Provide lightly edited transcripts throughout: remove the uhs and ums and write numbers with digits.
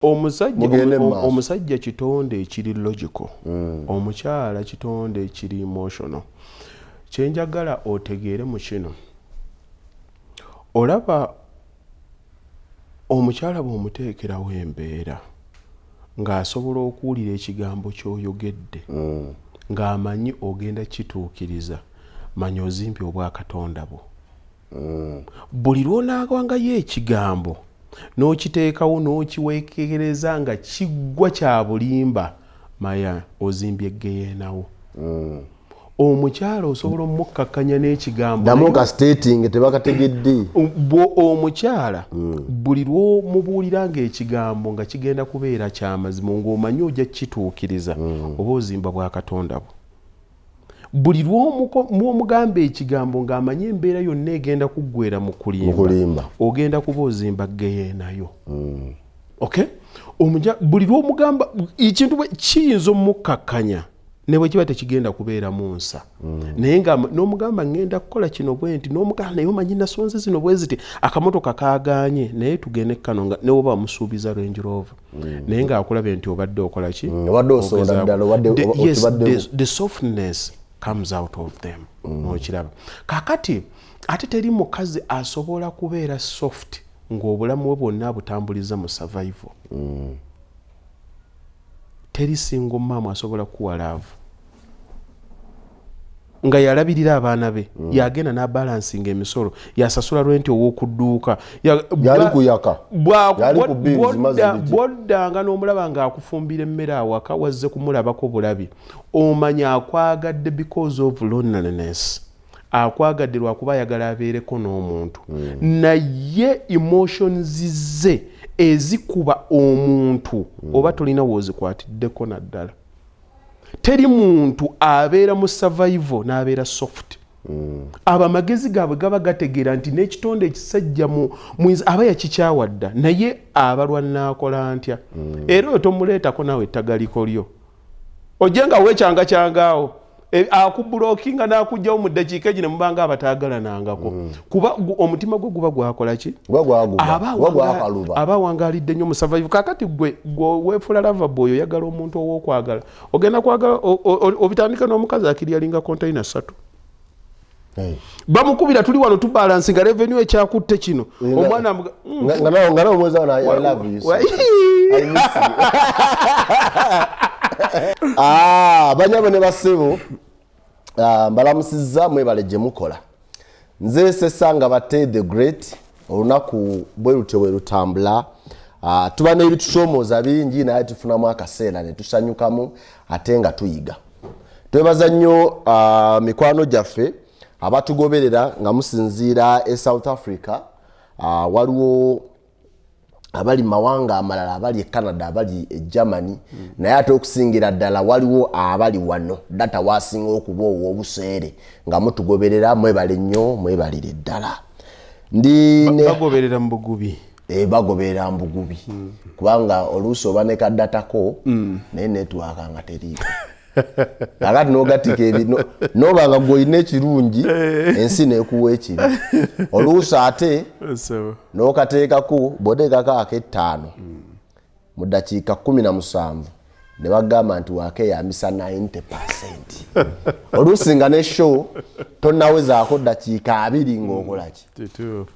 Omusajja kitonde ekiri logical. Omukyala kitonde ekiri emotional. Kyenjagala otegeere mu kino. Olaba omukyala bw'omuteekerawo embeera ng'asobola okuwulira ekigambo ky'oyogedde ng'amanyi ogenda kituukiriza, manya ozimbye obwakatonda bwo. Buli lw'onaawangayo ekigambo n'okiteekawo n'okiweekereza nga kiggwa kya bulimba, maya ozimbye eggeyeenawo. Omukyala osobola omukkakkanya n'ekigambo damu ka stating tebakategedde. Omukyala buli lw'omubuulira ng'ekigambo nga kigenda kubeera ky'amazima ng'omanyi ojja kituukiriza oba ozimba bwakatonda bwo. Buli lw'omugamba ekigambo ng'amanyi embeera yonna egenda kuggweera mu kulimba ogenda kuba ozimba ggeyeenayo. Okay? Buli lw'omugamba ekintu kiyinza omukkakkanya ne bwe kiba tekigenda kubeera mu nsa. Naye nga n'omugamba ngenda kukola kino bwe nti n'omugamba naye omanyi nasonze zino bwe ziti akamotoka kaagaanye naye tugende kano nga ne oba musuubiza Range Rover. Naye ng'akulabe nti obadde okola ki? Obadde osonda ddala obadde the softness comes out of them. Okiraba. Kakati ate teri mukazi asobola kubeera soft ng'obulamu bwe bwonna abutambuliza mu survival. Teri single mom asobola kuwa love nga yalabirira abaana be yagenda na balancing emisolo yasasula rent ow'okudduuka yali kuyaka yali ku bills bodda n'omulaba ng'akufumbira emmere awaka wazze kumulabako bulabi omanya akwagadde because of loneliness. Akwagadde lwakuba ayagala abeereko n'omuntu naye emotions ze ezikuba omuntu oba tolina wozikwatiddeko naddala. Teri muntu abeera mu survival n'abeera soft. Abamagezi gaabwe gaba gategeera nti n'ekitonde ekisajja mwinzi aba yakikyawadda naye abalwa n'akola ntya. Era otomuleetako naawe ettagaliko lyo ojje nga weekyanga kyangaawo akubulookinga n'akugjawo mu ddakiika gino mubanga abataagalangako kuba omutima gwe guba gwakola ki? Aba wangaalidde nnyo mu survival. Kakati gwe weefula lovable oyo oyagala omuntu ow'okwagala ogenda kwagala obitandika n'omukazi akiryalinga container 3. Bamukubira tuli wano tubalansi nga revenue ekyakutte kino omwana nga nawe mweza wana I love you. I miss you. Banyabo ne basebo mbalamusizza mwebale gye mukola. Nze Sesanga bate the great olunaku bwe lutyo bwe lutambula. Tuba n'ebitusoomooza bingi naye tufunamu akaseera ne tusanyukamu ate nga tuyiga. Twebaza nnyo mikwano gyaffe abatugoberera nga musinziira e South Africa. Waliwo abali mawanga amalala abali Canada abali Germany naye ate okusingira ddala waliwo abali wano data wasinga okuba obuseere nga mutugoberera mwebale nnyo mwebalire ddala. Bagoberera mbugubi. Bagoberera mbugubi kubanga oluusi oba ne kaddatako naye network nga teriiko. Agati n'ogatika noba nga gw'olina ekirungi ensi neekuwa ekibi. Oluusi ate n'okateekako bw'oteekako ak'ettaano mu ddakiika 17 ne bagamba nti waakeyambisa 90%. Oluusi nga ne show tonnawezaako ddakiika 2 ng'okola ki?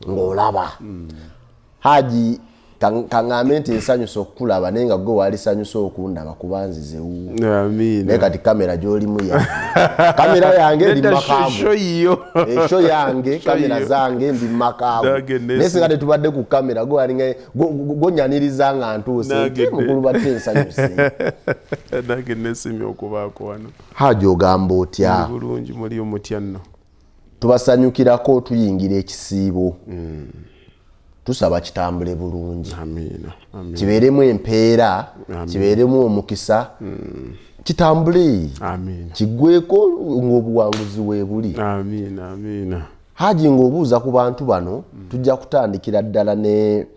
Ng'olaba. Hajji kangambe nti nsanyusa okukulaba naye nga gwe wali sanyusa okundaba kuba nzize wuwo. Naye kati kamera gy'olimu yange. Kamera yange ndi makaago. Esho yange kamera zange ndi makaago. Naye singa tetubadde ku kamera gwe walinga gonyaniriza nga ntuuse. Mukulu batte nsanyuse. Nange nesimye okubaako wano. Hajji ogamba otya? Bulungi muli omutya nno. Tubasanyukirako tuyingira ekisiibo. Tusaba kitambule bulungi. Amina. Kibeeremu empeera, kibeeremu omukisa. Kitambule. Amina. Kiggweko ng'obuwanguzi weebuli. Amina. Hajji ng'obuuza ku bantu bano tujja kutandikira ddala ne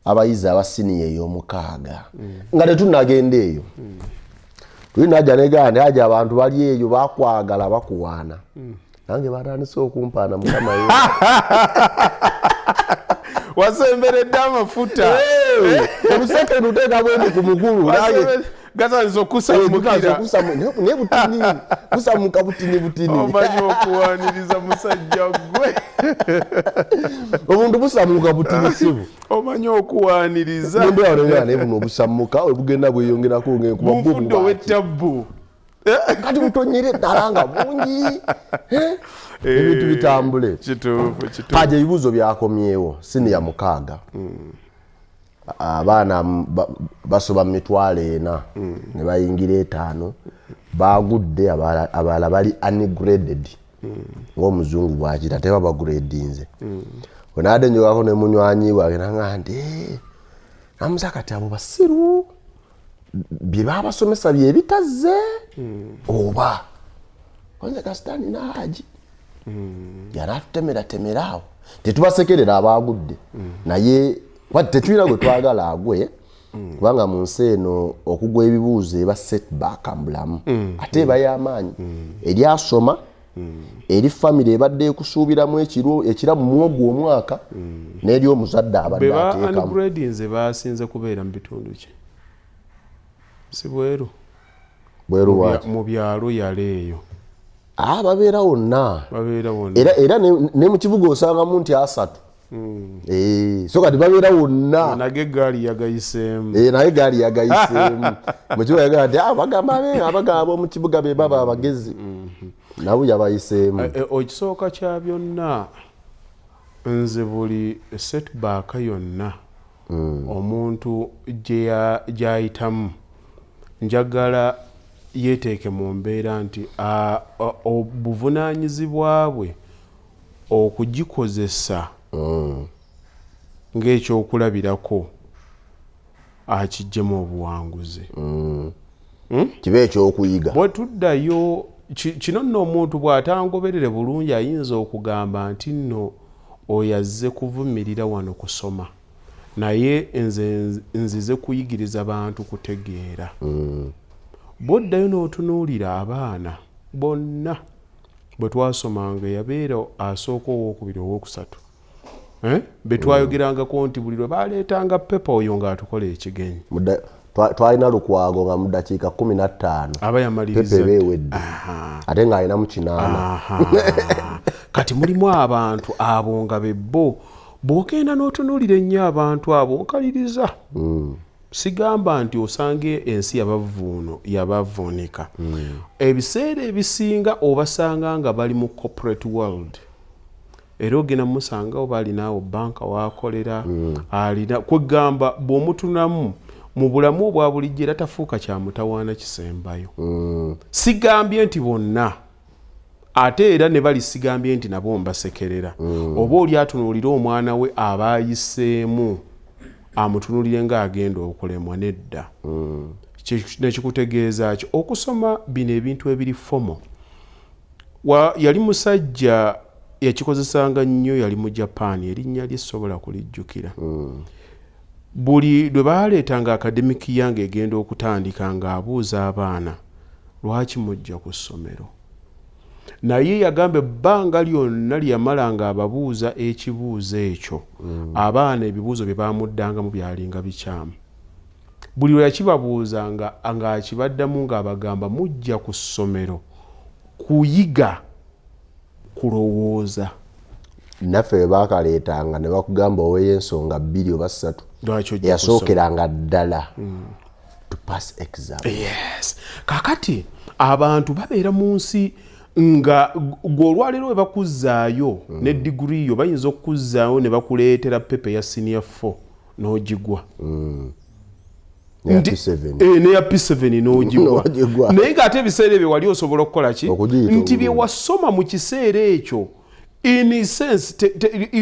abayizi abasiniya ey'omukaaga. Nga tetunnagenda eyo. Tulina ajja negande Hajji abantu bali eyo bakwagala bakuwaana. Nange batandise okumpaana mukama ye. wasemberedde amafuta omuseke nuteka bwendi ku mukulu gatandiza okusamukira naye butini kusamuka butini omanyi okuwaniriza musajja gwe omuntu busamuka butini sibu omanyi okuwaniriza naye buno obusamuka obugenda bweyongerako bufudde ow'ettabbu kati butonyere ddala nga bungi ebintu bitambule. Haji, ebibuuzo byakomyewo siniya 6 abaana basoba mu mitwalo 4 ne bayingira 5 bagudde abalala bali ungraded ng'omuzungu bwakita teba bagradinze onade njogako ne munywanyi wange nanga nti namusakati abo basiru bye babasomesa bye bitazze oba konze kasitani na Haji yanatutemera awo tetubasekerera abagudde naye tetulina gwe twagala agwe kubanga mu nsi eno okugwa ebibuuzo eba setback ambulamu ate eba y'amaanyi eri asoma eri famire ebadde ekusuubiramu ekiramu muwogo omwaka n'eri omuzadde abadde ateekamu. Ungradinze basinze kubeera mu bitundu ki? Si bweru waki mu byalo yaleeyo babeera wonna era ne mu kibuga osangamu nti 3 so kati babeera wonna naye gaali yagayiseemu mu kibuga yagamba nti abagamba mu kibuga be baba abagezi nabo yabayiseemu. Ekisooka kya byonna nze buli setback yonna omuntu gy'ayitamu njagala yeteeke mu mbeera nti obuvunaanyizibwa bwe okugikozesa ng'ekyokulabirako akiggyemu obuwanguzi kibe ekyokuyiga. bwe tuddayo kino nno omuntu bw'atangoberere bulungi ayinza okugamba nti nno oyo azze kuvumirira wano kusoma naye nzize kuyigiriza bantu kutegeera. Bw'oddayo n'otunuulira abaana bonna bwe twasomanga yabeera asooka owokubiri owokusatu be twayogerangako nti buli lwe baleetanga pepa oyo ng'atukola ekigenyi twalina lukwago nga mu ddakiika 15 aba yamaliriza pepa ewedde ate ng'alina mu 8 kati mulimu abantu abo nga bebbo bw'ogenda n'otunuulira ennyo abantu abo nkaliriza sigamba nti osange ensi yabavuunika ebiseera ebisinga obasanga nga bali mu corporate world era ogenda musangawo balinawo banka wakolera alina kwegamba bw'omutunamu mu bulamu obwa bulijjo era tafuuka kya mutawaana kisembayo. Sigambye nti bonna ate era ne bali sigambye nti nabo mbasekerera oba oli atunuulira omwana we abayiseemu amutunulire ng'agenda okulemwa nedda nekikutegeeza ki okusoma bino ebintu ebiri fomo. Yali musajja yakikozesanga nnyo yali mu Japan erinnya lye sobola kulijjukira buli lwe baaleetanga academic yange egenda okutandika ng'abuuza abaana lwaki mujja ku ssomero naye yagamba ebbanga lyonna lyamalanga ababuuza ekibuuzo ekyo abaana ebibuuzo bye bamuddangamu byalinga bikyamu buli lwe yakibabuuza ng'akibaddamu ng'abagamba mujja ku ssomero kuyiga kulowooza. Naffe bwe baakaleetanga ne bakugamba oweeyo ensonga 2 oba 3 yasookeranga ddala to pass exam. Yes. Kakati abantu babeera mu nsi nga gw'olwaleero we bakuzzaayo ne diguri yo bayinza okukuzzaayo ne bakuleetera pepa ya senior 4 n'ogigwa neya P7 n'ogigwa naye ng'ate ebiseera ebyo wali osobola okukola ki nti bye wasoma mu kiseera ekyo in sense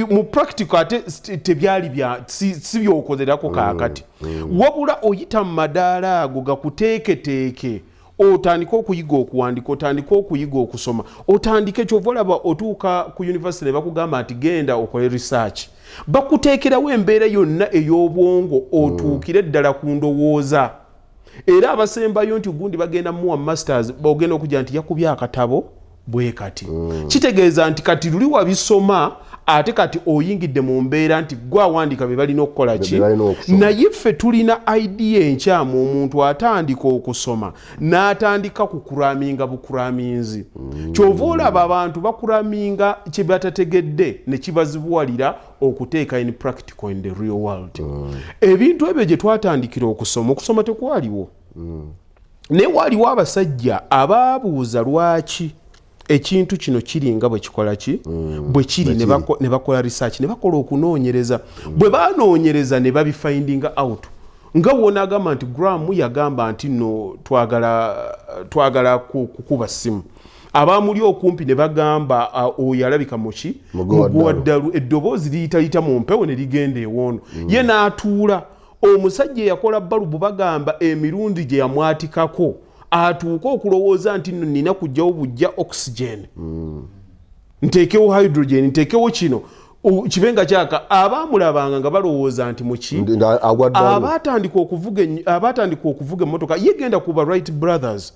mu practical ate tebyali si byokozerako kaakati wabula oyita mu madaala ago gakuteeketeeke otandika okuyiga okuwandika otandika okuyiga okusoma otandike kyova olaba otuuka ku university ne bakugamba nti genda okole research bakuteekerawo embeera yonna ey'obwongo otuukire ddala ku ndowooza era abasembayo nti gundi bagenda muwa masters bagenda okujja nti yakubya akatabo bwe kati kitegeeza nti kati luli wabisoma ate kati oyingidde mu mbeera nti gwe awandiika be balina okukola ki naye ffe tulina idea enkyamu omuntu atandika okusoma n'atandika kukuraminga bukuraminzi kyova olaba abantu bakuraminga kye batategedde ne kibazibuwalira okuteeka in practical in the real world ebintu ebyo gye twatandikira okusoma tekwaliwo naye waliwo abasajja abaabuuza lwaki ekintu kino kiringa bwe kikola ki bwe kiri ne bakola research ne bakola okunoonyereza bwe banoonyereza ne babifindinga out nga wona agamba nti Graham yagamba nti no twagala kukuba simu abamuli okumpi ne bagamba oyo alabika muki muguwaddalu eddoboozi liyita mu mpewo ne ligenda ewono ye n'atuula omusajja yakola balubu bagamba emirundi gye yamwatikako atuuka okulowooza nti nno nina kujjawo bujja oxygen nteekewo hydrogen nteekewo kino kibenga kyaka abamulabanga nga balowooza nti muki abatandika okuvuga emmotoka yegenda kuba Wright brothers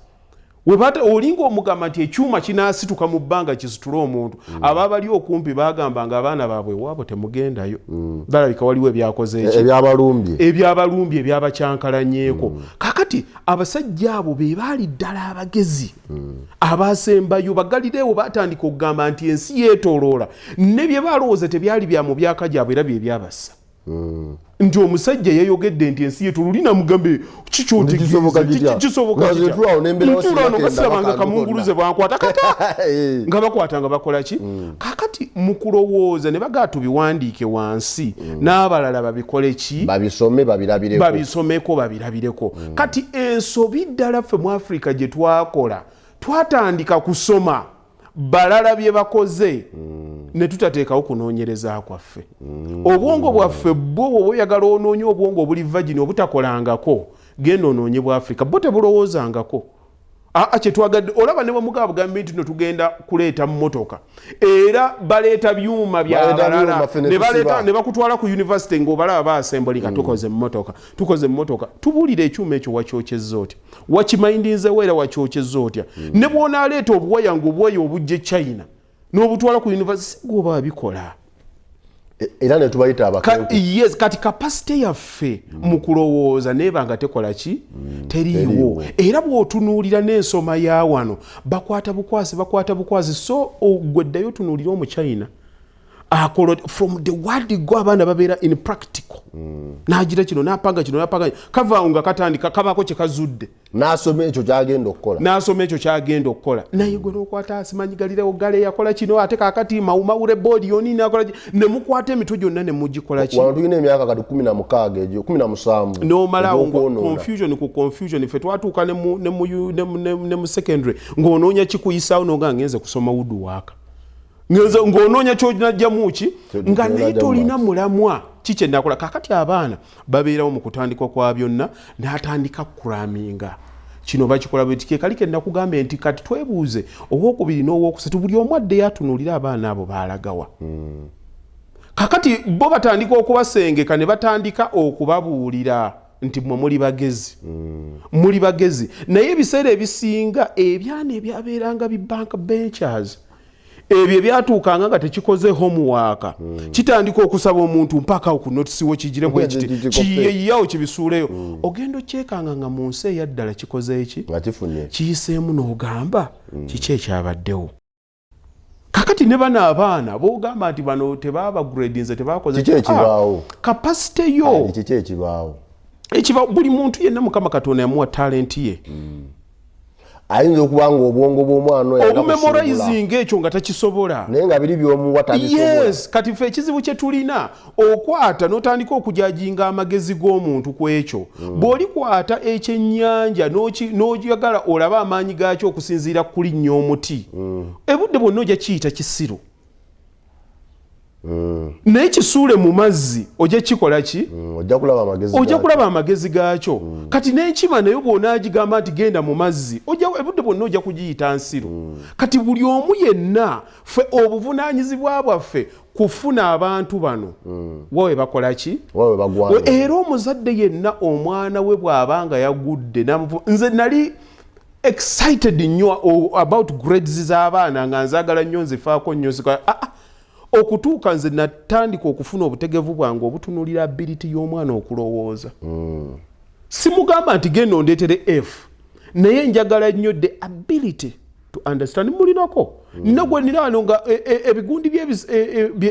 olinga omugamba nti ekyuma kinaasituka mu bbanga kisitula omuntu ababali okumpi bagambanga abaana baabwe waabo temugendayo balabika waliwo ebyakoze ebyabalumbye ebyabakyankalanyeeko kakati abasajja abo be baali ddala abagezi abasembayo bagalireewo batandika okugamba nti ensi yeetooloola ne bye balowooza tebyali bya mu byaka gyabwe era bye byabassa nti omusajja yayogedde nti ensi yetu lulina mugambe kikisoboka basirabanga kamunguluze bwankwata kata nga bakwata nga bakola ki kakati mu kulowooza ne bagaa tubiwandiike wansi n'abalala babikole ki babisomeko babirabireko kati ensobi ddala ffe mu Africa gye twakola twatandika kusoma balala bye bakoze ne tutateekawo kunoonyereza kwaffe obwongo bwaffe bwo oyagala onoonye obwongo obuli vagini obutakolangako genda onoonye bwa Africa bo tebulowoozangako kyetwagadde olaba ne bwemugaba bugambi nti no tugenda kuleeta mmotoka era baleeta byuma byabalala ne bakutwala ku university ng'obalaba baasembolika tukoze mmotoka tubuulira ekyuma ekyo wakyokyezza otya wakimayindinzewo era wakyokyezza otya ne bw'onaaleeta obuwaya ng'obuwaya obujja China n'obutwala ku university gwoba babikola era ne tubayita yes kati capacity yaffe mu kulowooza neeba nga tekola ki teriiwo era bw'otunuulira n'ensoma ya wano bakwata bukwasi so ogweddayo tunuulira omu China from the word go abaana babeera in practical n'agira kino n'apanga kavaawo nga katandika kabaako kye kazudde n'asoma ekyo kyagenda okukola naye gwe n'okwata asimanyigalirewo gale yakola kino ate kaakati mawumawure boodi yoni nakola ne mukwata emitwe gyonna ne mugikola ki wano tulina emyaka kati 16 egyo 17 n'omalawo confusion ffe twatuuka ne mu secondary ng'onoonya kikuyisaawo n'oga ngenze kusoma woodwork ng'onoonya kyonajjamu ki nga naye tolina mulamwa kikye nakola kakati abaana babeerawo mu kutandika kwa byonna n'atandika kuraminga kino bakikola bwetike kalike nakugambe nti kati twebuuze obwokubiri n'obwokusatu buli omu adde yatunuulira abaana abo baalagawa kakati bo batandika okubasengeka ne batandika okubabuulira nti mwe muli bagezi naye ebiseera ebisinga ebyana ebyabeeranga bibank benchers ebyo byatuukanga nga tekikoze homework kitandika okusaba omuntu mpaka okunotisiwo kigire kiyeyawo kibisuuleyo ogenda okyekanga nga mu nsi eyaddala kikoze eki kiyiseemu n'ogamba kiki ekyabaddewo kakati ne bano abaana b'ogamba nti bano tebaba gradinze tebakoze kapasite yo buli muntu yenna Mukama Katonda yamuwa talenti ye ayinza okuba nga obwongo bw'omwana obumemorizing ekyo nga takisobola naye nga biri by'omuwa tabisobola yes kati ffe ekizibu kye tulina okwata n'otandika okujajinga amagezi g'omuntu ku ekyo bw'olikwata ekyennyanja n'oyagala olaba amaanyi gaakyo okusinziira ku linnya omuti ebudde bwonna ojja kiyita kisiru naye kisuule mu mazzi ojja kikola ki ojja kulaba amagezi gaakyo kati n'enkima nayo bw'onaagigamba nti genda mu mazzi ebudde bwonna ojja kugiyita nsiru kati buli omu yenna ffe obuvunaanyizibwa bwaffe kufuna abantu bano wawe bakola ki era omuzadde yenna omwana we bw'abanga yagudde nze nali excited nnyo about grades z'abaana nga nzaagala nnyo nzifaako nnyo okutuuka nze natandika okufuna obutegevu bwange obutunulira ability y'omwana okulowooza. Simugamba nti genda ondeetere F, naye njagala nnyo the ability to understand. Mulinako nagwe nirano nga ebigundi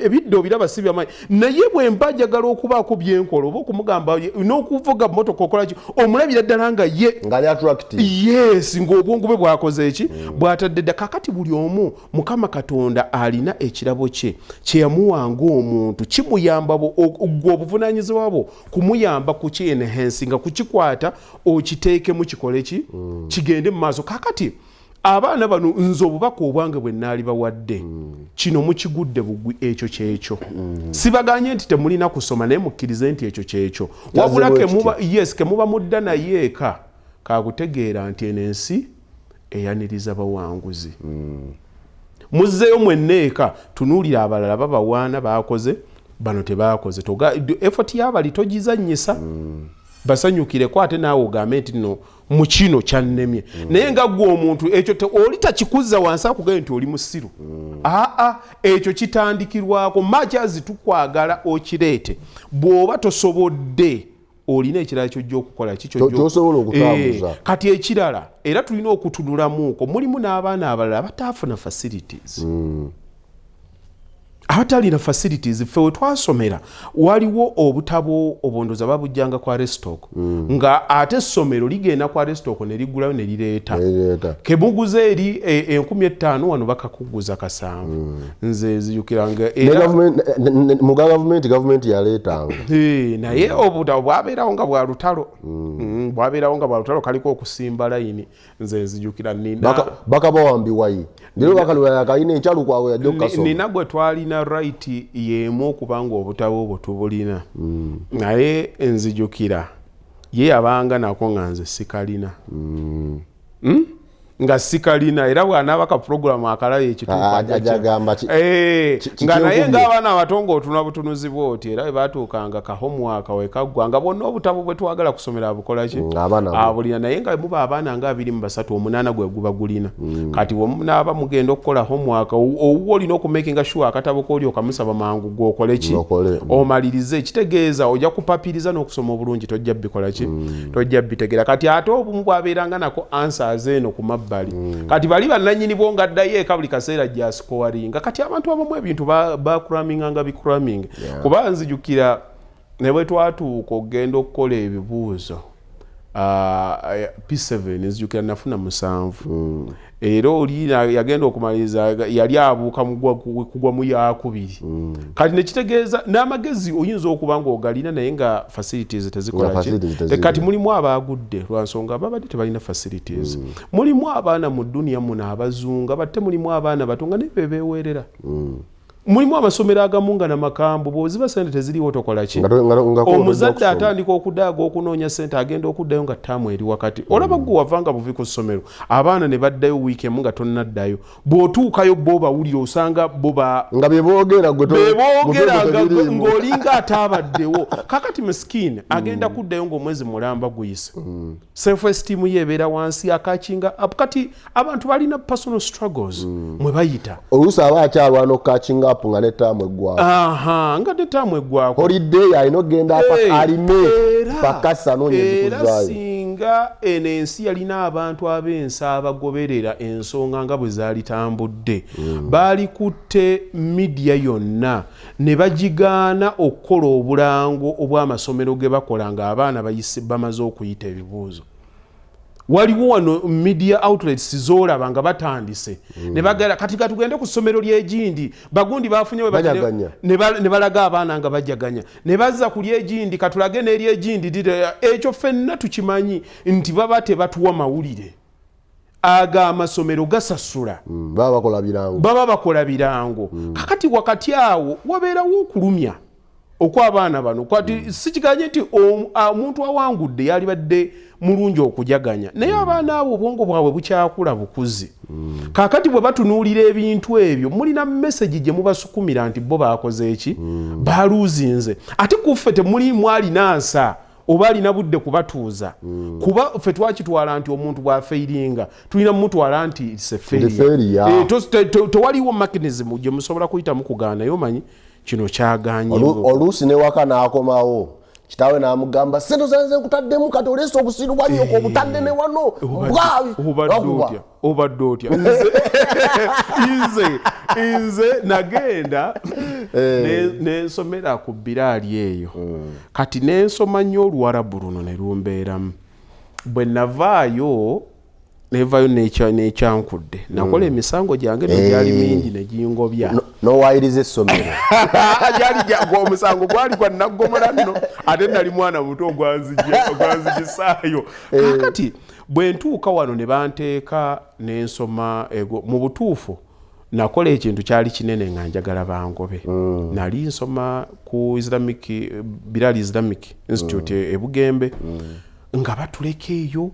ebiddo biraba si byamaanyi, naye bwe mba njagala okubaako byenkola oba okumugamba n'okuvuga motoka okola ki omulabira ddala nga ye ngali attractive. Yes, ng'obwongo bwe bwakoze eki bw'atadde dda. Kakati buli omu Mukama Katonda alina ekirabo kye yamuwanga omuntu, kimuyamba gwe obuvunaanyizibwa bwo kumuyamba kukienhance nga kukikwata okiteekemu kikole ki kigende mu maaso. Kakati abaana bano nze obubaka obwange bwe nnaali bawadde kino mukigudde bugwi ekyo kyekyo. Sibaganye nti temulina kusoma naye mukkirize nti ekyo kyekyo. Wabula kemuba mudda naye eka kakutegeera nti eno ensi eyaniriza bawanguzi. Muzzeeyo mwenna eka tunuulira abalala babawaana bakoze bano tebakoze. Effort y'abali togizannyisa. Basanyukireko ate naawe ogambe nti no mu kino kyannemye. Naye nga ggwe omuntu ekyo oli takikuzza wansi akugambye nti oli musiru. Ekyo kitandikirwako majazi tukwagala okireete. Bw'oba tosobodde olina ekirala kyojja okukola kyosobola okutambuza. Kati ekirala era tulina okutunulamuuko mulimu n'abaana abalala bataafuna facilities. Abatalina facilities ffe we twasomera waliwo obutabo obondoza babujjanga kwa restock nga ate essomero ligenda kwa restock ne ligulayo ne lireeta kebuguze eri 15,000 wano bakakuguza 7. Nze ziyukiranga era mu government yaleetanga naye obutabo bwabeerawo nga bwa lutalo bwabeerawo nga bwa lutalo kaliko okusimba layini. Nze nzijukira bakabawambiwayi ndiro bakalula yakayina enchalu kwawe yajja okukasoma nina gwe twalina right yemu okubanga obutabo obwo tubulina. Naye nzijukira ye yabanga nako nga nze sikalina nga sikalina era bw'anaaba ka program akalayo ekituuka nga naye ng'abaana abatongo otuna butunuzi bwoti era bwe baatuukanga ka homework we kaggwanga bonna obutabo bwe twagala kusomera bukola ki abulina. Naye nga muba abaana nga 23 8 gwe guba gulina. Kati bwemunaaba mugenda okukola homework owuwa olina okumakinga sure akatabo kooli okamusaba mangu gw'okole ki omalirize. Kitegeeza ojja kupapiriza n'okusoma obulungi tojja bikola ki tojja bitegera. Kati ate obumu bwabeeranga nako answers eno ku mabbali. Kati bali bannannyini bo nga addayo eka buli kaseera gyasikowaringa. Kati abantu abamu ebintu bakuraminganga bikuraminga. Kuba nzijukira ne bwe twatuuka okugenda okukola ebibuuzo P7 nzijukira nafuna 7. Era oli yagenda okumaliriza yali abuuka kugwa mu yakubiri. Kati nekitegeeza n'amagezi oyinza okuba nga ogalina naye nga facilities tezikola ki. Kati mulimu abagudde lwansonga babadde tebalina facilities. Mulimu abaana mu dunia muno abazunga batte mulimu abaana batunga ne bebewerera. Mulimu amasomero agamu nga namakambu bw'oziba sente teziriwo tokola ki. Omuzadde atandika okudaaga okunoonya sente agenda okuddayo nga ttaamu eri wakati. Olaba gwe wavanga buvi ku ssomero abaana ne baddayo wiiki emu nga tonnaddayo. Bw'otuukayo bo bawulira osanga bo nga beboogera ng'olinga ataabaddewo. Kakati miskini agenda kuddayo ng'omwezi mulamba guyise. Self esteem ye ebeera wansi akakinga. Kati abantu balina personal struggles mwe bayita. Oluusi aba akyalwana okukakinga nga netamu eggwako. Nga netamu eggwako. Holiday alina okugenda alime pakasa n'onyezikuzaayo. Era singa eno ensi yalina abantu ab'ensi abagoberera ensonga nga bwe zaalitambudde baalikutte media yonna ne bagigaana okukola obulango obw'amasomero ge bakola nga abaana bamaze okuyita ebibuuzo. Waliwo wano media outlets zoolaba nga batandise ne bagala kati tugende ku ssomero ly'egindi bagundi bafunye ne balaga abaana nga bajaganya ne bazza ku ly'egindi katulage n'ery'egindi ekyo ffenna tukimanyi nti baba tebatuwa mawulire aga amasomero gasasula baba bakola birango. Kakati wakati awo wabeerawo okulumya okw'abaana bano kwati sikiganye nti omuntu awangudde yali badde mulungi okujaganya naye abaana abo obwongo bwabwe bukyakula bukuzi. Kakati bwe batunuulira ebintu ebyo mulina message gye mubasukumira nti bo baakoze eki baluuzinze ate kuffe temuli mwalina nsa oba alina budde kubatuuza kuba ffe twakitwala nti omuntu bw'afeiringa tulina mumutwala nti it's a failure. Tewaliwo mechanism gye musobola kuyitamu kugaana naye omanyi kino kyaganyemu oluusi newaka n'akomawo kitaawe n'amugamba sente zanze nkutaddemu kati oleesa obusiru bwa nnyoko obutadde ne wano obadde otya nze nagenda nensomera ku biraali eyo kati nensoma nnyo oluwarabu luno ne lumbeeramu bwe navaayo n'ekyankudde nakola emisango gyange negyali mingi negingobya nowayiriza essomero omusango gwali gwa naggomola nno ate nali mwana muto ogwanzigisaayo kakati bwe ntuuka wano ne banteeka n'ensoma mu butuufu nakola ekintu kyali kinene nga njagala bangobe nali nsoma ku Bilal Islamic Institute e Bugembe nga batuleka eyo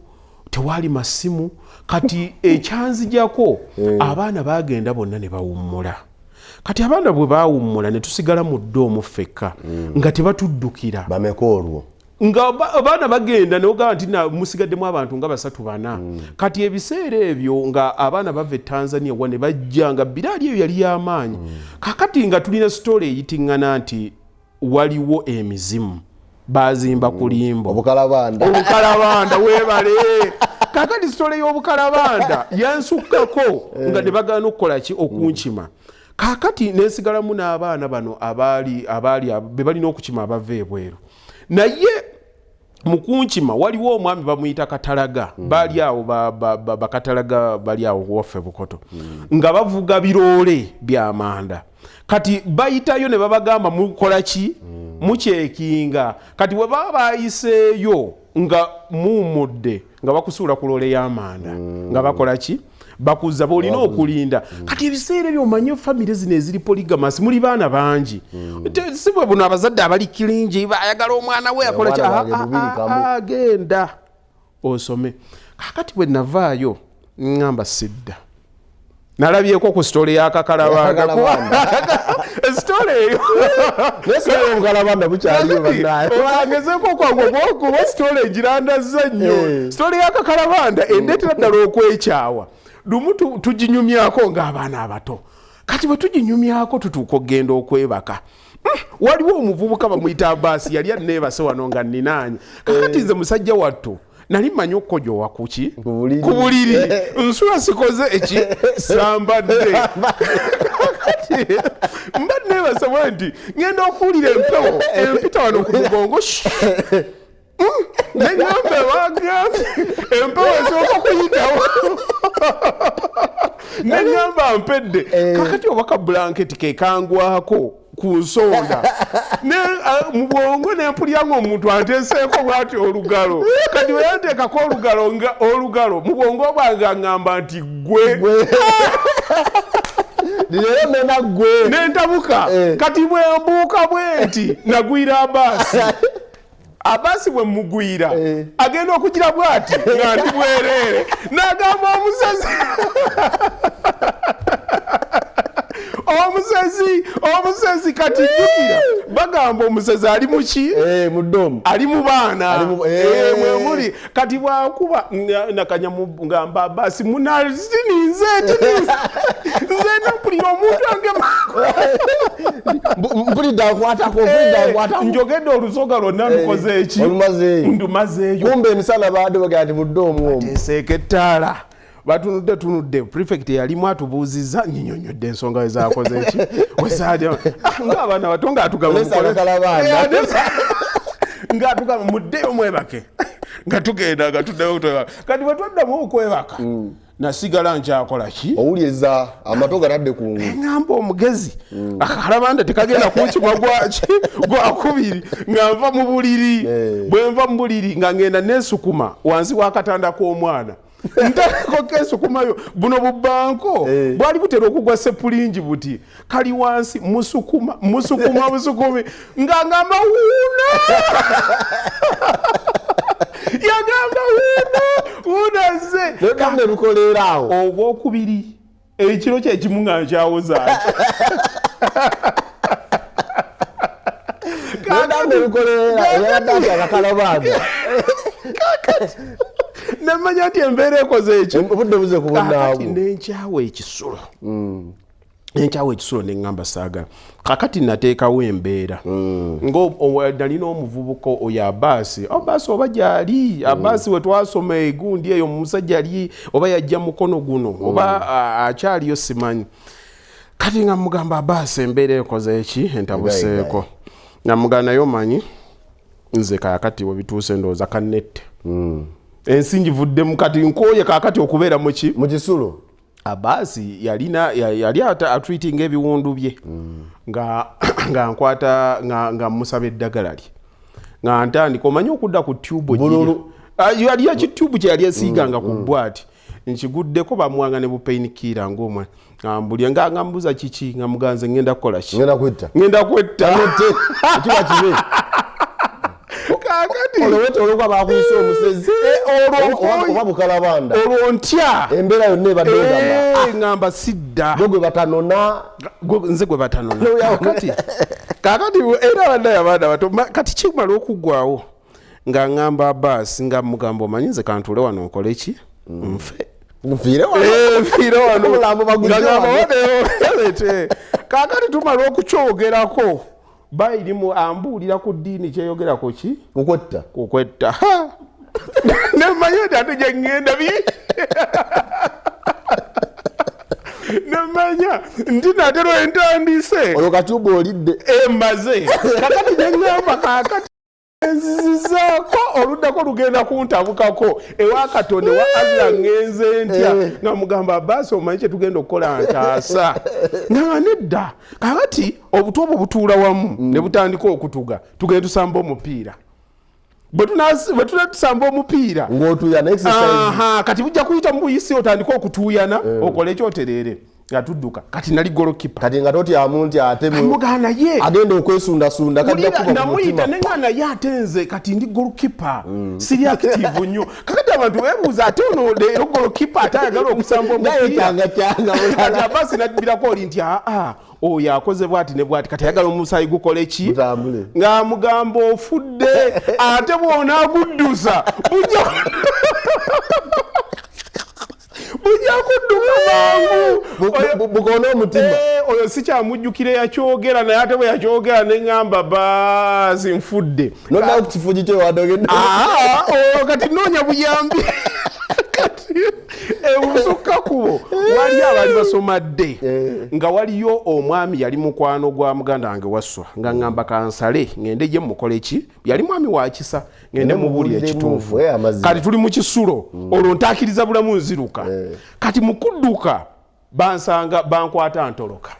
tewali masimu kati ekyanzijako abaana bagenda bonna ne bawummula kati abaana bwe bawummula ne tusigala mu ddoomu ffekka nga tebatuddukira bameka olwo nga abaana bagenda neogamba nti musigaddemu abantu nga 3-4 kati ebiseera ebyo nga abaana bava e Tanzania wane bajja nga Biraali eyo yali y'amaanyi kakati nga tulina story eyitiŋŋana nti waliwo emizimu bazimba ku limbo obukalabanda webale kakati story y'obukalabanda yansukkako nga ne bagaana okukola ki okunkima kakati nensigalamu n'abaana bano abaali be balina okukima abava ebweru naye mukunkima waliwo omwami bamuyita Katalaga bali awo bakatalaga bali awo waffe Bukoto nga bavuga biroole by'amanda kati bayitayo ne babagamba mukola ki mukyekinga kati bwe baba bayiseeyo nga muumudde nga bakusuula ku loole y'amanda nga bakola ki bakuza bolina okulinda kati ebiseera ebyo omanyi famire zino eziri polygamous muli baana bangi si bwe buno abazadde abali kiringi bayagala omwana we akola ki agenda osome kakati bwe navaayo ngamba sidda nalabyeko ku story y'akakalabanda story eyo obukalabanda bukyaliyo bannaye ogezeko kwange okuba story egirandazza nnyo story y'akakalabanda endeetera ddala okwekyawa lumu tuginyumyako ng'abaana abato kati bwe tuginyumyako tutuuka okgenda okwebaka waliwo omuvubuka bamuyita Abbasi yali anneebase wano nga nninaanye kakati nze musajja wattu nali mmanyi okukojowa kuki ku buliri nsula sikoze eki sambadde mba neebase bwe nti ngenda okuwulira empewo empita wano ku mugongo nenyambe bagambye empewo esooka kuyitawo nenyamba mpedde kakati obaka blanketi kekangwako ku nsonda mu bwongo nempulya ng'omuntu anteeseeko bwati olugalo kati we yanteekako olugalo mu bwongo bwange aŋŋamba nti gwe nentabuka kati bwe mbuuka bwe nti nagwira Abbasi bwe mugwira agenda okugira bwati nga ndi bwereere n'agamba omusezi kati jjukira bagamba omusezi ali muki ali mu baana mwemuli kati bwakuba nakanyamu ngamba Abbasi munazininze nze nampulira omuntu ange njogedde olusoga lwonna ndukoze eki ndumazeeyo kumbe emisana baadde bagamba nti mudde omwomu teseeka ettaala tunudde prefect yalimu atubuuziza nyinyonyodde ensonga wezakoze eki wezaja ng'abaana bato ng'atugamba muddeyo mwebake nga tugenda nga tuddeyo kati bwe twaddamu okwebaka nasigala nkyakola ki owuliza amato gatadde ku ngamba omugezi akakalabanda tekagenda kunkima gwakubiri nga nva mu buliri bwe nva mu buliri nga ngenda nesukuma wansi w'akatanda k'omwana ntaleko kesukumayo buno bubbanko bwali butera okugwa sepulingi buti kali wansi musukumi nga ngamba wuuna yagamba wuuna nze nekambe lukoleeraawo obwokubiri ekiro kyekimu nga nkyawozaaki Ndambe lukolera yabadde akakalabaga. Namanya ati embeera ekoze ekyo. Obudde buze kubonaawo. Kakati n'enkyawa ekisulo. Enkyawa ekisulo n'eŋŋamba saagala. Kakati nateekawo embeera. Nalina omuvubuka oyo Abaasi. Abaasi oba gy'ali. Abaasi we twasoma egundi eyo musajja ali oba yajja mukono guno oba akyaliyo simanyi. Kati nga mugamba Abaasi embeera ekoze eki entabuseeko. Namugamba naye omanyi nze kaakati we bituuse ndowooza kannette. Ensi ngivuddemu kati nkooye kaakati okubeera mu kisulo. Abaasi yali atreatinga ebiwundu bye nga nkwata nga musaba eddagala lye nga ntandika omanyi okudda ku tube yali yakitubu kye yali esiiganga ku bwati nkiguddeko bamuwanga ne bupainkira ng'omwana ngambulye nga mbuza kiki nga muganze ngenda kukola ki ngenda kwetta kiba kibe kakati olwo bakuyisa omusezi oba bukalabanda olwo ntya embeera yonna ebadde ngamba sidda gwe batanona nze gwe batanona kakati era abadde abaana bato kati kimala okuggwawo nga ngamba Abaasi nga mugamba omanyi nze kantuule wano nkole ki nfe nfiire wano omulambo bagulete kakati tumala okukyogerako bayirimu ambuulira ku ddiini kyeyogerako ki kukwetta nemanyi oti ate gye ŋŋenda nemanya nti natero entandise olwo katuba olidde embaze kakati gye ŋŋamba kakati enzizizaako oluddako lugenda kuntabukako ewa Katonda wa Allah ngenze ntya nga mugamba Abaasi omanyi kye tugenda okukola ntaasa nga nedda kakati obutu obwo butuula wamu ne butandika okutuga tugenda tusamba omupiira bwe tunatusamba omupiira ng'otuuyana exercise kati bujja kuyita mu buyisi otandika okutuuyana okole ekyotereere nga tudduka kati nali golokipa kati nga totyamu nti ate mugana ye agenda okwesundasunda kajja kuba namuyita nengana ye ate nze kati ndi golokipa siri active nnyo kakati abantu beebuuza ate ono leero golokipa ate ayagala okusamba omupiira kati Abaasi nabbirako oli nti oyo akoze bwati ne bwati kati ayagala omusaayi gukole ki nga mugamba ofudde ate bw'onaaguddusa bujja kudduka mangu bukona omutima oyo sikyamujjukira yakyogera naye ate bwe yakyogera neŋŋamba Baasi nfudde noddawo ku kifo kikyo wadogedde kati noonya buyambi kati ebusukka kubo wali abali basoma dde nga waliyo omwami yali mukwano gwa muganda wange Wasswa nga ŋŋamba kansale ngende gye mukole ki yali mwami wa kisa ngende mubuulira ekituufu kati tuli mu kisulo olwo ntaakiriza bulamu nziruka kati mukudduka bansanga bankwata ntoloka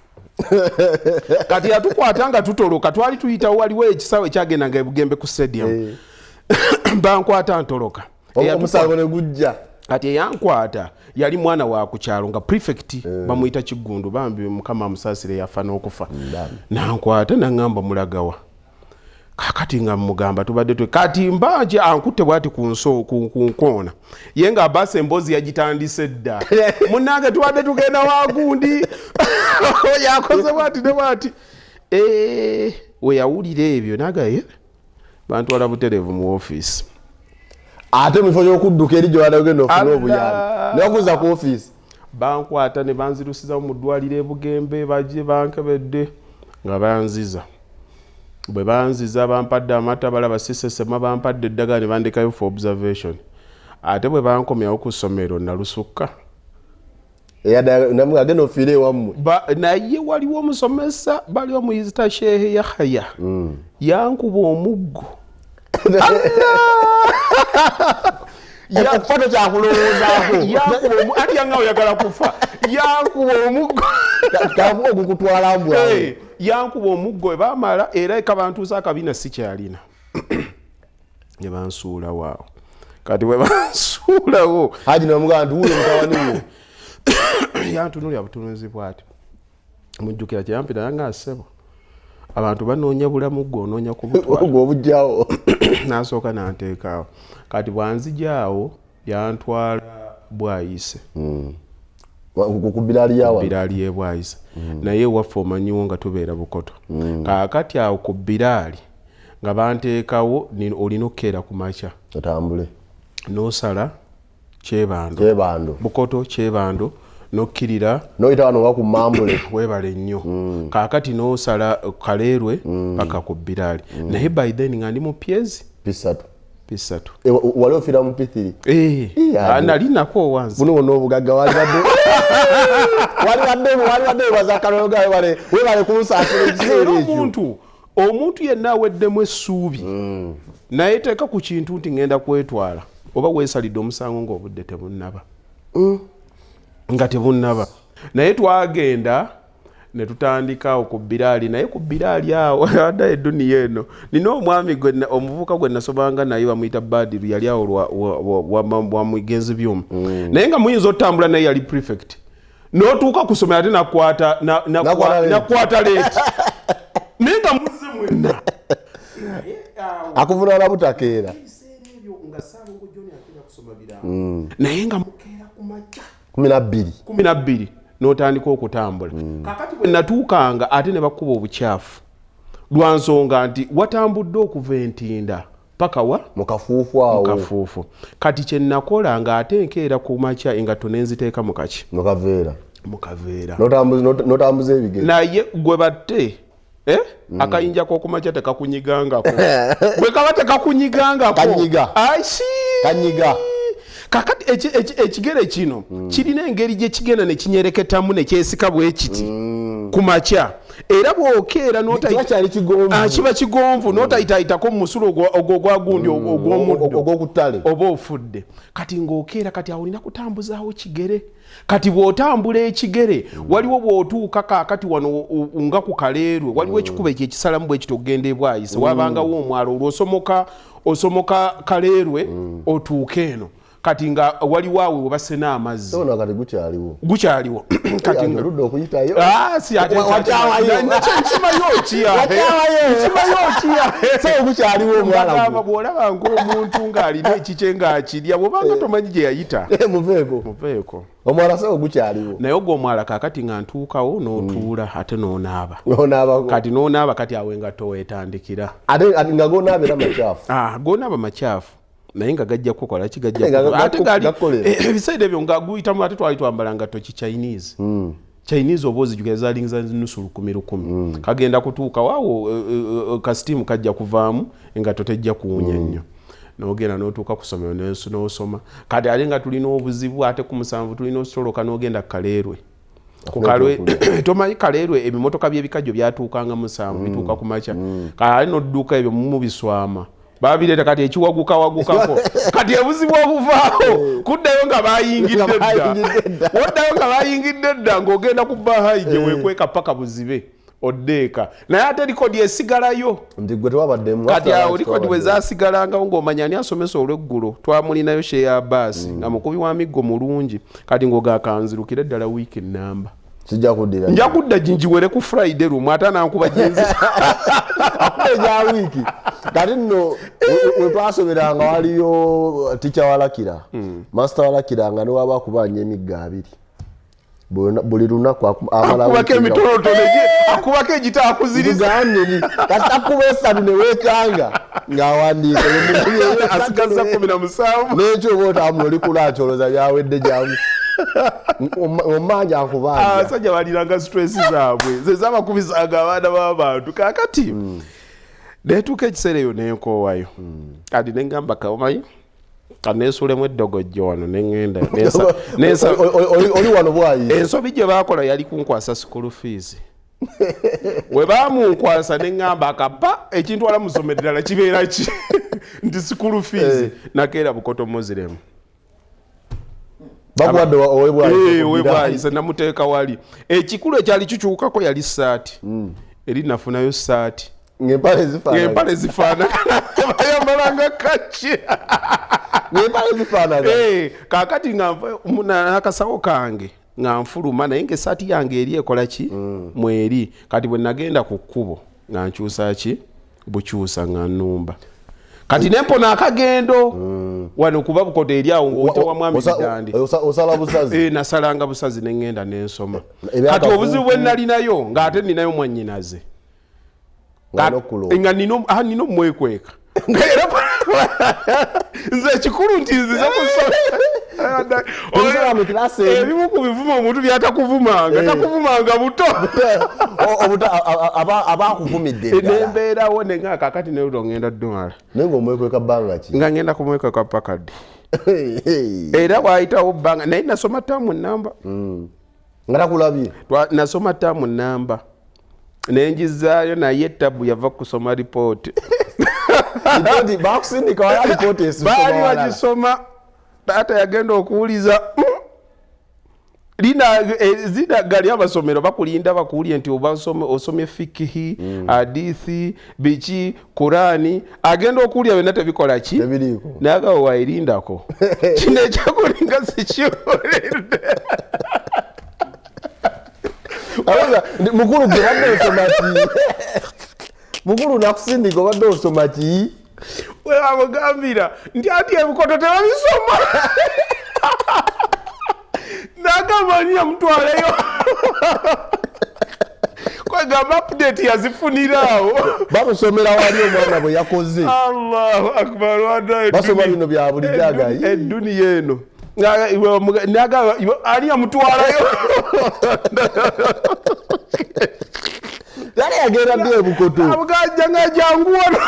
kati yatukwata nga tutoloka twali tuyitawo waliwo ekisawe ekyagendanga ebugembe ku stadium bankwata ntoloka omusango ne gujja kati eyankwata yali mwana wa kukyalo nga prefect bamuyita Kiggundu bambi mukama amusaasire yafa n'okufa nankwata naŋŋamba mulagawa kakati nga mugamba tubadde kati mbanje ankutte bwati ku nkoona ye nga Abaasi emboozi yagitandise dda munnange tubadde tugenda wagundi yakoze bwati ne bwati we yawulira ebyo nagaye bantwala butereevu mu ofiisi ate mu kifo ky'okudduka eri gye wadagenda ofuna obuyambi newakuza ku ofiisi bankwata ne banzirusiza mu ddwaliro e Bugembe bajje bankebedde nga banziza bwe banziza bampadde amata balaba sisesema bampadde eddagala ne bandekayo for observation ate bwe bankomyawo ku ssomero nalusukka agenda ofiire ewammwe naye waliwo omusomesa bali omuyizita Shehe Yahya yankuba omuggo okufato kyakulowoozaako ati yanga oyagala kufa yankuba omuggo kavuga okukutwala mbwawe yankuba omuggo we bamala era eka bantuusa akabina sikyalina ne bansuulawo awo kati bwe bansuulawo Hajji n'omugamba nti wuuyo mutawani we yantunulya butunuzi bwati mujjukira kyeyampita yanga asebo abantu banoonya bulamu gwe onoonya kubutwala obujjawo nasooka nanteekaawo kati bwanzijaawo yantwala Bwayise kubiraali ye Bwayise naye waffe omanyiwo nga tubeera Bukoto kaakati awo ku biraali nga banteekawo olina okkeera ku makya otambule n'osala kyebando bukoto kyebando nokkirira noyita wano nga ku mambule weebale nnyo kaakati n'osala kaleerwe paka ku Biraali naye by then nga ndi mu pyezi pisatu wali ofiira mu P3 nali nako wansi buno wonna obugagga walibadde bazakaloga webale kunsaasira ekiseera ekyo omuntu yenna aweddemu essuubi naye teeka ku kintu nti ngenda kwetwala oba weesalidde omusango ng'obudde tebunnaba naye twagenda ne tutandika ku Biraali naye ku Biraali awo adda eduniya eno nina omwami omuvuka gwe nasobanga naye bamuyita Badiru yali awo wa mugenzi byuma naye nga muyinza otambula naye yali prefect n'otuuka ku ssomero ate nakwata leeti naye nga muzze mwenna akuvunaana butakeera naye nga mukeera ku makya 12 n'otandika okutambula kakati bwe natuukanga ate ne bakuba obukyafu lwa nsonga nti watambudde okuva Entinda paka wa mukafuufu kati kye nakola nga ate nkeera ku makya engatto ne nziteeka mu kaki mukaveera n'otambuza ebigere naye gwe batte akayinja k'okumakya tekakunyigangako bwe kaba tekakunyigangako kanyiga kakati ekigere kino kirina engeri gye kigenda ne kinyereketamu ne kyesika bwe kiti ku makya era bw'okeera kiba kigonvu n'otayitayitako mu musulo ogwo gwa gundi ogw'okuttale oba ofudde kati ng'okeera kati awo olina kutambuzaawo kigere kati bw'otambula ekigere waliwo bw'otuuka kaakati wano nga ku Kaleerwe waliwo ekikuba ekyekisalamu bwe kiti okugenda e Bwaise wabangawo omwalo olwo osomoka Kaleerwe otuuke eno kati nga waliwo awo webasena amazzi kati gukyaliwo kati ngaludde okuyitayo si ate nkimayo gukyaliwo omwala bw'olaba ng'omuntu ng'alina ekikye ng'akirya bw'obanga tomanyi gye yayita muveeko omwala sawo gukyaliwo naye ogwo omwala kaakati nga ntuukawo n'otuula ate n'onaaba kati awo engatto weetandikira ate nga gonaabera makyafu gonaaba makyafu naye nga gajja kukola ebiseera ebyo nga guyitamu ate twali twambala ngatto Chinese oba ozijugezaalingiza nusu 10 kagenda kutuuka waawo kasitiimu kajja kuvaamu engatto tejja kuwunya nnyo n'ogenda n'otuuka ku ssomero n'osoma kati ate nga tulina obuzibu ate ku 7 tulina ositoloka n'ogenda Kaleerwe tomanyi Kaleerwe ebimotoka by'ebikajjo byatuukanga 7 bituuka ku makya kale n'odduka ebyo mubiswama babireeta kati ekiwagukawagukako kati ebuzibu obuvaawo kuddayo nga bayingidde dda ng'ogenda ku bahayi gye weekweka paka buzibe oddeeka naye ate likodi esigalayo kati awo likodi bwe zaasigalangawo ng'omanya ani asomesa olweggulo twamulinayo sheya baasi nga mukubi wa miggo mulungi kati ng'ogakanzirukire ddala wiiki ennamba nja kudda jinjiwere ku Friday room ate nankuba ja wiiki kati nno wetwasoberanga waliyo tica Walakira master Walakira nga niwaba akubanja emigga 2 buli lunaku akubako emitolotono akubako egita akuzirizaaneni kati akuba 3 neweekanga ng'awandiika asigaza 17 n'ekyo oba otambula oli kulaacoloza byawedde jamu omanja akubanja abasajja baliranga stress zaabwe zezabakubisanga abaana b'abantu kaakati neetuuka ekiseera eyo nenkoowayo kati nengamba kaomayi kaneesuulemu eddogojjo wano neŋŋenda oli wano bwayi ensobi gye baakola yali kunkwasa school fees we baamunkwasa neŋŋamba akapa ekintwala mu ssomero ddala kibeera ki nti school fees nakeera Bukoto Muslim bakuwadde owebwayise namuteeka wali ekikulu ekyali kikyukako yali saati eri nafunayo saati ng'empale zifaanagana bayambalanga kaki kaakati nga n'akasawo kange nga nfuluma naye ng'essaati yange eri ekola ki mweri kati bwe nagenda ku kkubo nga nkyusa ki bukyusa nga nnumba kati nempona akagendo wano kuba Bukoto eri awo ng'oyita wa mwami Bidandi osala busazi nasalanga busazi neŋŋenda n'ensoma kati obuzibu bwe nalinayo ng'ate ninayo mwannyinaze nga nino mwekweka nze kikulu nti nziza ebimu ku bivuma omuntu byatakuvumanga takuvumanga buto abakuvumidde nembeerawo nenga kakati neruto ngenda ddwala naye ngaomwekweka bbanga ki nga ngenda kumwekweka pakadde era bwayitawo bbanga naye nasoma ttaamu nnamba nga takulabye nasoma ttaamu nnamba nenjizaayo naye tabu yava kusoma ripooti baali bagisoma taata yagenda okuwuliza gali amasomero bakulinda bakuwulye nti osomye fikihi hadithi biki kurani agenda okuwulya byonna tebikola ki nagawo wairindako kino ekyakulinga sikiwulidde mukulu gebadde osoma ki mukulu nakusindika obadde osoma ki webamugambira nti ati ebikoto tebabisoma nagamba niya mutwaleyo kwegamba update yazifuniraawo bamusomera wali omwana bwe yakoze allahu akbar basoma bino bya bulijagayi eduniya eno nagamba aniya mutwalayo yali yagenda ddi ebukoto abugajanga janguwano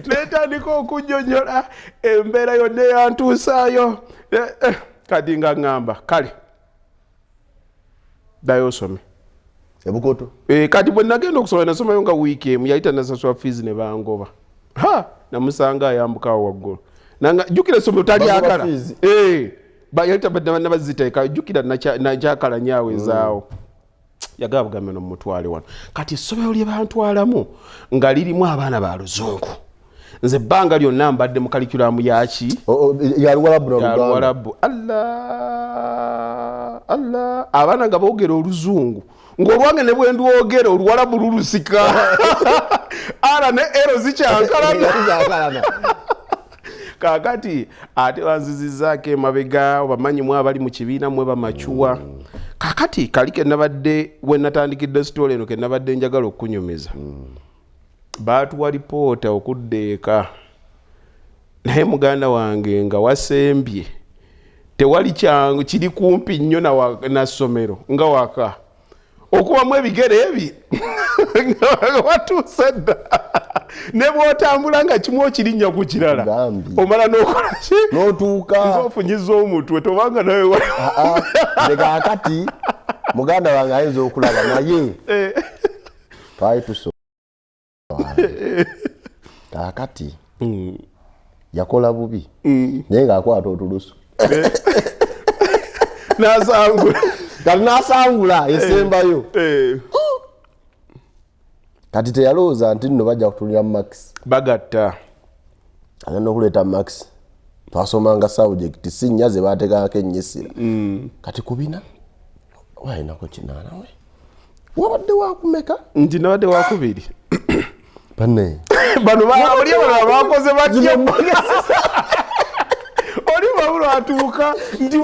netandika okunyonyola embeera yonna eyantuusaayo kati nga ŋŋamba kale ddayo osome ebukoto kati bwe nagenda okusoma nasomayo nga wiiki emu yayita nasasula fiizi ne bangoba namusanga ayambukawo waggulu jjukira essomero talyakala yayita nabaziteeka jjukira nakyakala nyawe ezaawo yagaba bugambe nomutwale wano kati essomero lye bantwalamu nga lirimu abaana ba luzungu nze ebbanga lyonna mbadde mu kalikulamu yaki yaluwalabu allah abaana nga boogera oluzungu ng'olwange ne bwe ndwogera oluwalabu lulusika ara ne ero zikyankalana kakati ate banzizizaako emabega bamanyimu abali mu kibiina mwe bamacuwa kakati kali kenabadde we natandikidde sitole eno kenabadde njagala okunyumiza baatuwa lipoota okuddeeka naye muganda wange nga wasembye tewali kyangu kiri kumpi nnyo na ssomero nga waka okubamu ebigere ebi watuuse dda ne bw'otambula nga kimu okirinnya ku kirala omala n'okola ki n'otuuka ofunyiza omutwe tobanga nawe nekakati muganda wange ayinza okulaba naye twali tusoma kakati yakola bubi naye ng'akwata otulusu nasangula esembayo kati teyalowooza nti nno bajja kutulira mu max bagatta agenda okuleeta max twasomanga subject sinnya ze baatekako ennyesira kati kubina walinako kinaana we wabadde wakumeka nti nabadde wakubiri bane bano bakoze batya oli babula atuuka nti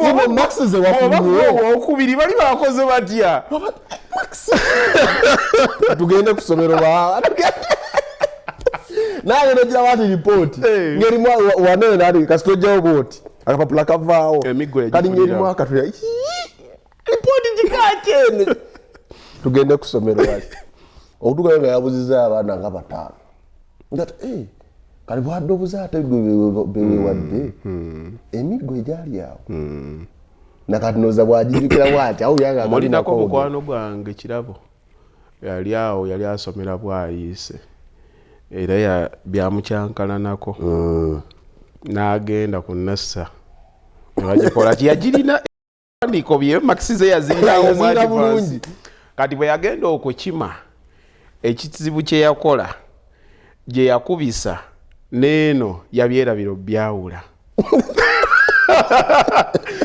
wakubiri bali bakoze batya tugende ku ssomero naye nogira wati ripooti ngerimu wanene nati kasitojjawo booti akapapula kavaawo kali ngerimu akatula ripooti gikakyene tugende ku ssomero wati okutukayo nga yabuziza abaana nga bataano ngati kali bwadde obuze ate bewewadde emiggo egyali awo nakati noza bwagijjukira bwati awo mulinako mukwano gwange kirabo yali awo yali asomera bwayiise era byamukyankalanako n'agenda ku nassa nebagikola ti yagirina ebiwandiiko bye makisize yazirinawo mwati bulungi kati bwe yagenda okukima ekizibu kye yakola gye yakubisa neeno yabyerabiro byawula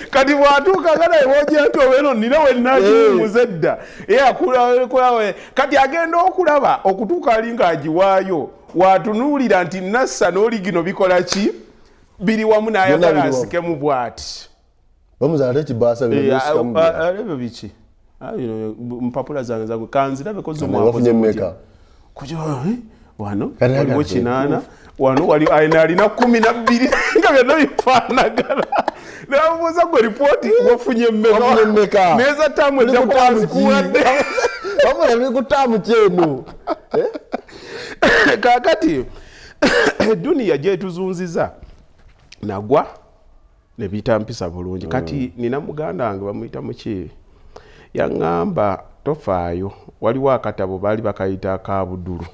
kati bwatuuka ganaye wogira nti obeeno nina wennagimuze dda eyakulawe kati agenda okulaba okutuuka ali ng'agiwaayo watunuulira nti nassa n'oli gino bikola ki biri wamu n'ayagala asikemu bw'ati bamuzaate kibaasa ebyo biki mpapula zange kanzirabeko zomwakoze kujo wano waliwo kinana wano wali alina 12 nga byonna bifaanagana nabuuza gwe ripooti wafunye mmeka neza tamu ejja kuwazikuwadde wamwe kutamu kyenu kakati duniya gyetuzunziza nagwa ne biyita mpisa bulungi kati nina muganda wange bamuyita muki yaŋŋamba tofaayo waliwo akatabo baali bakayita akabudulu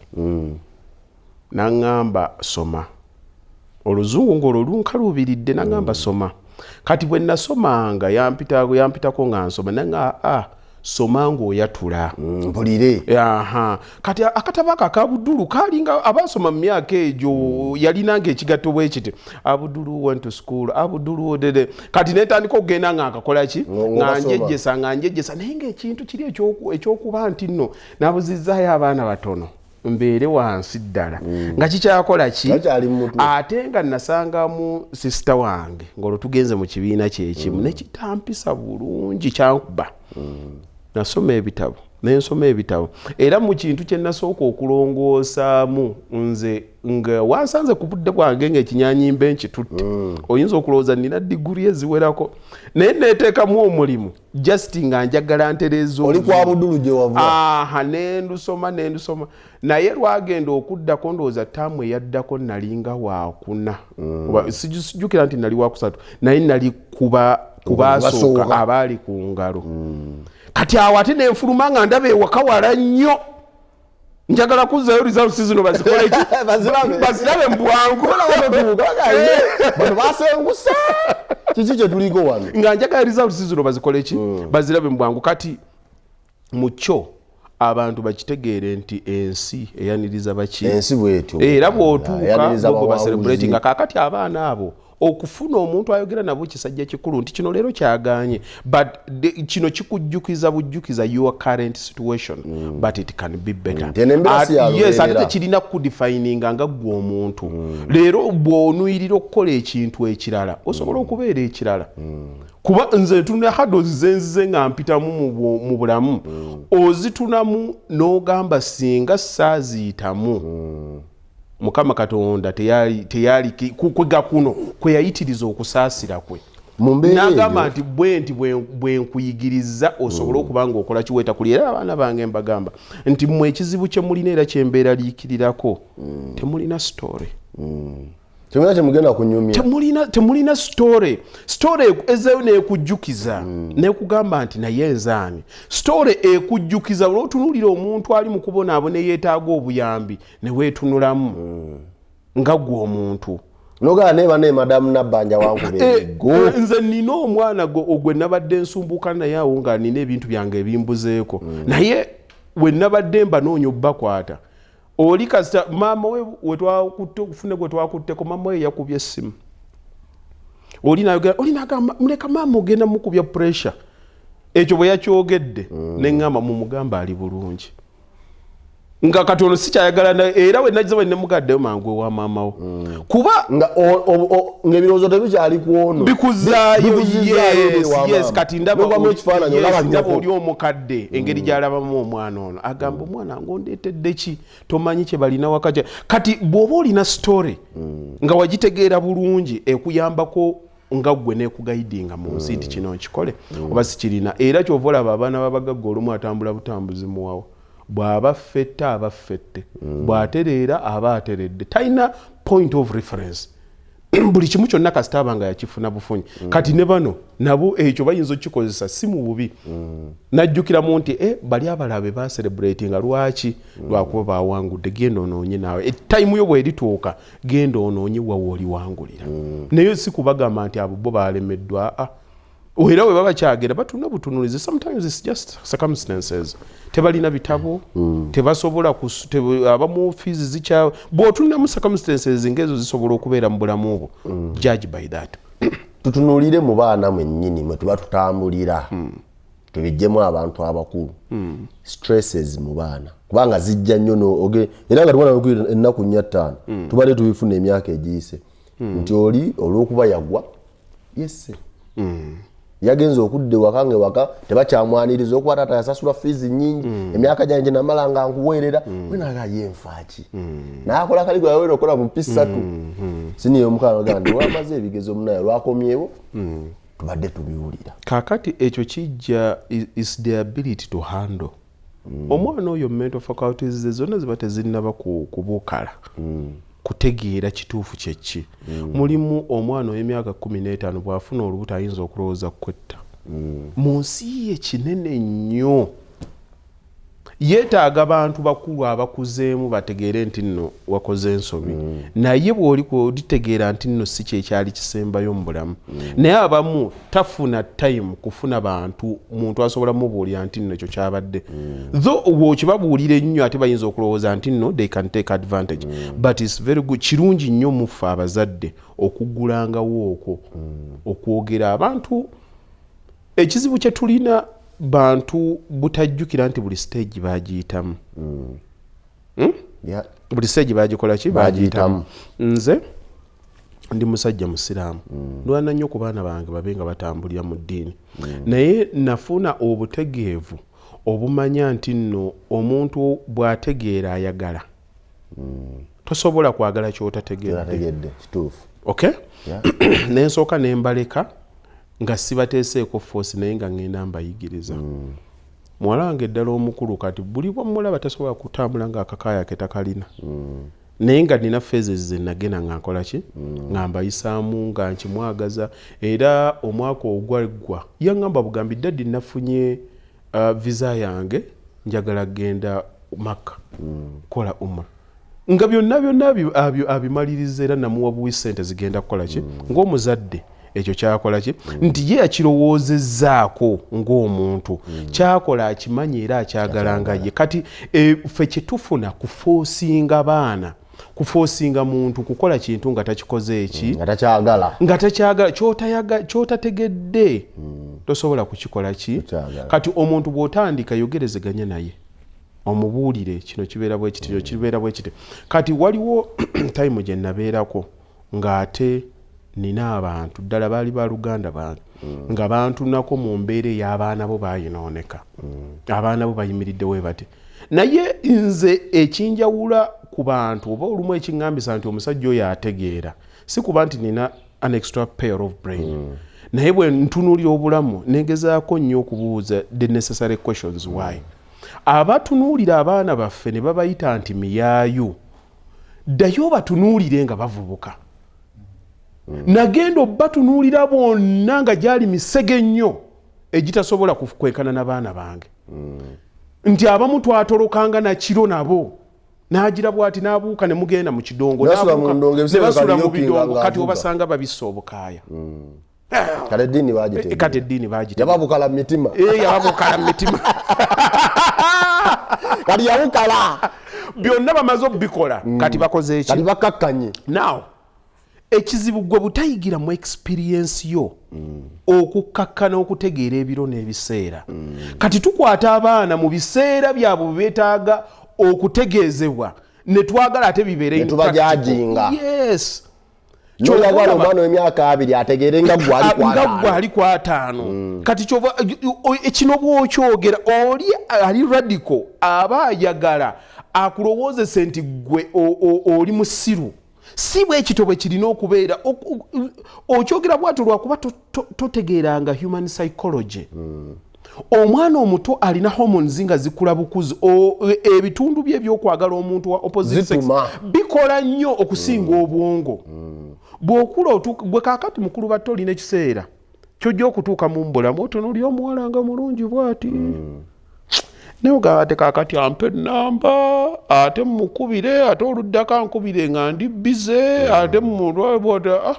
naŋŋamba soma oluzungu ng'olwo lunkaluubiridde naŋŋamba soma kati bwe nasomanga yampitako nga nsoma naŋŋa soma ng'oyatula mpulire kati akatabo ako akabudulu kaalinga abasoma mu myaka egyo yalinanga ekigatto bwe kiti abudulu went to school abudulu dede kati netandika okugenda nga akakola ki nga njejjesa naye ng'ekintu kiri ekyokuba nti nno nabuzizzaayo abaana batono mbeere wansi ddala nga kikyakola ki ate nga nasangamu sisita wange ng'olwo tugenze mu kibiina kyekimu nekitampisa bulungi kyankuba nasoma ebitabo nensoma ebitabo era mu kintu kye nasooka okulongoosaamu nze nga wansanze ku budde bwange ng'ekinyanyimba enkitutte oyinza okulowooza nina diguri eziwerako naye neeteekamu omulimu just nga njagala ntereeza oli kwa budulu gye wava nendusoma naye lwagenda okuddako ndowooza taamu eyaddako nalinga wakuna sijjukira nti nali wakusatu naye nali kubasooka abaali ku ngalo kati awo ate nenfuluma nga ndaba ewaka wala nnyo njagala kuzzayo results zino bazikole ki bazirabe mu bwangu bano basengusa kiki kye tuliko wano nga njagala results zino bazikole ki bazirabe mu bwangu kati mu kyo abantu bakitegeere nti ensi eyaniriza baki ensi bwetyo era bw'otuuka bwe baselebrate nga kaakati abaana abo okufuna omuntu ayogera nabo kisajja kikulu nti kino leero kyaganye but kino kikujjukiza bujjukiza your current situation but it can be better yes ate tekirina kudefininga nga gwe omuntu leero bw'onuyirira okukola ekintu ekirala osobola okubeera ekirala kuba nze tuna hadozi zenzize nga mpitamu mu bulamu ozitunamu n'ogamba singa saaziyitamu Mukama Katonda teyali kwega kuno kwe yayitiriza okusaasira kwe nagamba nti bwe nkuyigiriza osobola okuba nga okola kiweta kuli era abaana bange mbagamba nti mmwe ekizibu kye mulina era kyembeera liikirirako temulina story temulina story ezeyo nekujjukiza nekugamba nti naye nzaani story ekujjukiza olwotunuulira omuntu ali mu kubonaabona yeetaaga obuyambi neweetunulamu nga gwe omuntu nogaa neba ne madamu nabbanja wankubeego nze nina omwana ogwe nabadde nsumbuuka naye awo nga nina ebintu byange ebimbuzeeko naye we nabadde mbanoonya obbakwata oli kasita maama we wetwakutte okufune gwe twakutteko maama we yakubye essimu oli nagamba muleka maama ogenda mukubya pressure ekyo bwe yakyogedde neŋŋamba mumugamba ali bulungi nga katono sikyayagala era we najja bwe nemugaddeyo mangu ewa maama wo kuba ng'ebirowoozo tebikyali kwono bikuzzaayo yes kati ndaba oli omukadde engeri gy'alabamu omwana ono agamba omwana ng'ondeetedde ki tomanyi kye balina wakaja kati bw'oba olina story nga wagitegeera bulungi ekuyambako nga gwe neekugaidinga mu nsi nti kino nkikole oba sikirina era kyova olaba abaana babagagga olumu atambula butambuzi muwawo bw'aba ffette aba ffette bw'atereera aba ateredde talina point of reference buli kimu kyonna kasita aba nga yakifuna bufunyi kati ne bano nabo ekyo bayinza okukikozesa si mu bubi najjukiramu nti bali abalabe baselebratinga lwaki lwakuba bawangudde genda onoonye naawe etayimu yo bwerituuka genda onoonye wawe oliwangulira naye si kubagamba nti abo bo balemeddwa era we baba kyagera batuna butunulizi sometimes it's just circumstances tebalina bitabo tebasobola abamu fees zikyawe bw'otunula mu circumstances ngezo zisobola okubeera mu bulamu obwo judge by that tutunulire mu baana mwennyini mwe tuba tutambulira tubijjemu abantu abakulu stresses mu baana kubanga zijja nnyo era nga tubona ennaku 4-5 tubadde tubifuna emyaka egiyise nti oli olw'okuba yagwa yesse yagenza okudde wakange waka tebakyamwaniriza okuba taata yasasula fees nyingi emyaka gyanje namala nga nkuweerera wenaga yenfaaki nakola kaligo yawe okola mu pisatu siniyo omukalo gandi wamaze ebigezo munayo lwakomyewo tubadde tubiwulira kakati ekyo kijja is the ability to handle omwana oyo mental faculties ze zonna ziba tezinnaba kubuukala kutegeera kituufu kyeki mulimu omwana ow'emyaka 15 bw'afuna olubuto ayinza okulowooza kwetta mu nsi ye kinene nnyo yeetaaga abantu bakulu abakuzeemu bategeere nti nno wakoze ensobi naye bw'olitegeera nti nno si kyekyali kisembayo mu bulamu naye abamu tafuna time kufuna bantu muntu asobola mubuulira nti nno ekyo kyabadde though bw'okibabuulira ennyo ate bayinza okulowooza nti nno they can take advantage but it's very good kirungi nnyo muffe abazadde okuggulangawo okwo okwogera abantu ekizibu kye tulina bantu butajjukira nti buli stage bagiyitamu buli stage bagikola ki bagiyitamu nze ndi musajja musiraamu ndwana nnyo ku baana bange babe nga batambulira mu ddiini naye nafuna obutegeevu obumanya nti nno omuntu bw'ategeera ayagala tosobola kwagala ky'otategedde okay nensooka nembaleka nga sibateeseeko force naye nga ngenda mbayigiriza muwala wange eddala omukulu kati buli bwamulaba tasobola kutambula nga akakaaya ke takalina naye nga nina phases ze nagenda nga nkola ki nga mbayisaamu nga nkimwagaza era omwaka ogwaggwa yaŋŋamba bugambi daddi nafunye visa yange njagala genda Makka kola umra nga byonna abimaliriza era namuwa buwi ssente zigenda kukola ki ng'omuzadde ekyo kyakola ki nti ye yakirowoozezzaako ng'omuntu kyakola akimanyi era akyagalanga ye kati ffe kyetufuna kufoosinga baana kufoosinga muntu kukola kintu nga takikoze eki nga takyagala kyotategedde tosobola kukikola ki kati omuntu bw'otandika yogerezeganya naye omubuulire kino kibeera bwe kiti kibeera bwe kiti kati waliwo time gye nabeerako ng'ate nina abantu ddala baali ba luganda bange nga bantunako mu mbeera ey'abaana bo bayinooneka abaana bo bayimiridde we bati naye nze ekinjawula ku bantu oba olumu ekiŋŋambisa nti omusajja oyo ategeera si kuba nti nina an extra pair of brain naye bwe ntunuulira obulamu negezaako nnyo okubuuza the necessary questions why abatunuulira abaana baffe ne babayita nti miyaayu ddayo batunuulire nga bavubuka nagenda obatunuulira bonna nga gyali misege nnyo egitasobola kwenkana n'abaana bange nti abamu twatolokanga nakiro nabo n'agira bw'ati n'abuuka ne mugenda mu kidongo ne basula mu bidongo kati obasanga babisse obukaaya kati eddiini bagiteeka yababukala mu mitima yababukala mu mitima kati yabukala byonna bamaze okubikola kati bakoze eki kati bakakkanye now ekizibu gwe butayigira mu experience yo okukkakkana okutegeera ebiro n'ebiseera kati tukwata abaana mu biseera byabwe beetaaga okutegeezebwa ne twagala ate bibeere netubajajinga yes kyogala omwana w'emyaka 2 ategeere nga gwali ku 5 kati kyova ekino bw'okyogera oli ali radical aba ayagala akulowoozese nti gwe oli musiru si bwe ekito bwe kirina okubeera okyogera bw'atyo lwakuba totegeeranga human psychology omwana omuto alina hormones nga zikula bukuzi ebitundu bye ebyokwagala omuntu wa opposite sex bikola nnyo okusinga obwongo bw'okula gwe kaakati mukulu bato olina ekiseera kyojja okutuuka mu mbulamu otunuulira omuwala nga mulungi bw'ati naye ogamba ate kaakati ampe ennamba ate mukubire ate oluddako ankubire nga ndi bize ate mulwabota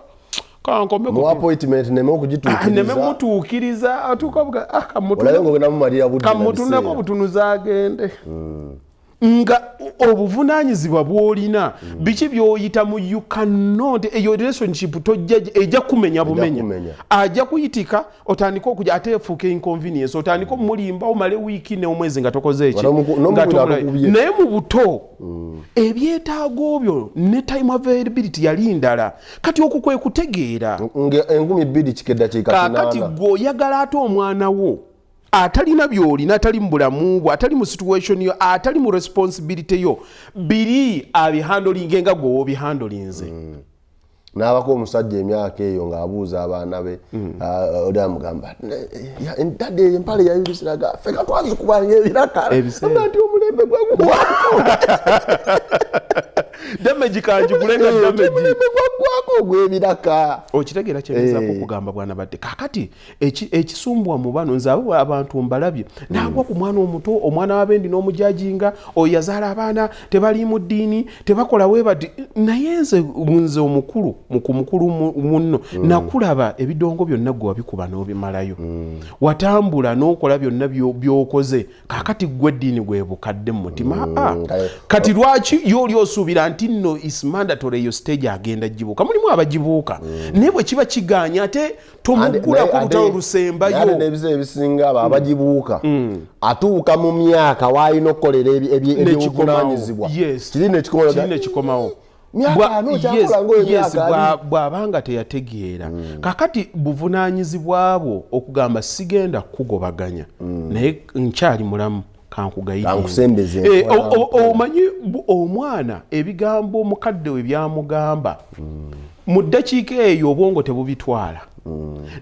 appointment nemutuukiriza atuuka kamutunako obutunuzi agende nga obuvunanyizibwa bwolina biki byoyita mu you cannot your relationship tojja ejja kumenya bumenya ajja kuyitika otandika okuja atefuuka inconvenience otandika omulimba omale wiiki ne omwezi nga tokoze eki naye mu buto ebyetaago byo ne time availability yali ndala kati okwo kwe kutegeera engumi 2 kikedda kika kati gwoyagala ate omwana wo atalina byolina atali mu bulamu bwo atali mu situation yo atali mu responsibility yo biri abihandolinge nga gwe obihandolinze n'abako omusajja emyaka eyo ng'abuuza abaana be oli amugamba entadde empale yayulisiraga ffe katwazikubanga ebiraka nti omulembe gwagwako damage kanjigulenga damage gwagwako gw'ebiraka okitegeera kyegezaako okugamba bwana badde kakati ekisumbwa mu bano nze abo abantu mbalabye naagwa ku mwana omuto omwana w'abendi n'omujajinga oyo yazaala abaana tebali mu ddiini tebakola webati naye nze omukulu mukulu munno nakulaba ebidongo byonna gwe wabikuba n'obimalayo watambula n'okola byonna by'okoze kakati gwe eddiini gwe bukadde mu mutima kati lwaki y'oli osuubira nti nno is mandatory eyo stage agenda gibuuka mulimu abagibuuka naye bwe kiba kiganya ate tomugulako lutalo lusembayo n'ebiseera ebisinga abo abagibuuka atuuka mu myaka w'alina okukolera ebyobuvunanyizibwa kiri nekikomawo bw'abanga teyategeera kakati buvunanyizibwa bwo okugamba sigenda kukugobaganya naye nkyali mulamu kankusembeze omanyi omwana ebigambo omukadde we byamugamba mu ddakiika eyo obwongo tebubitwala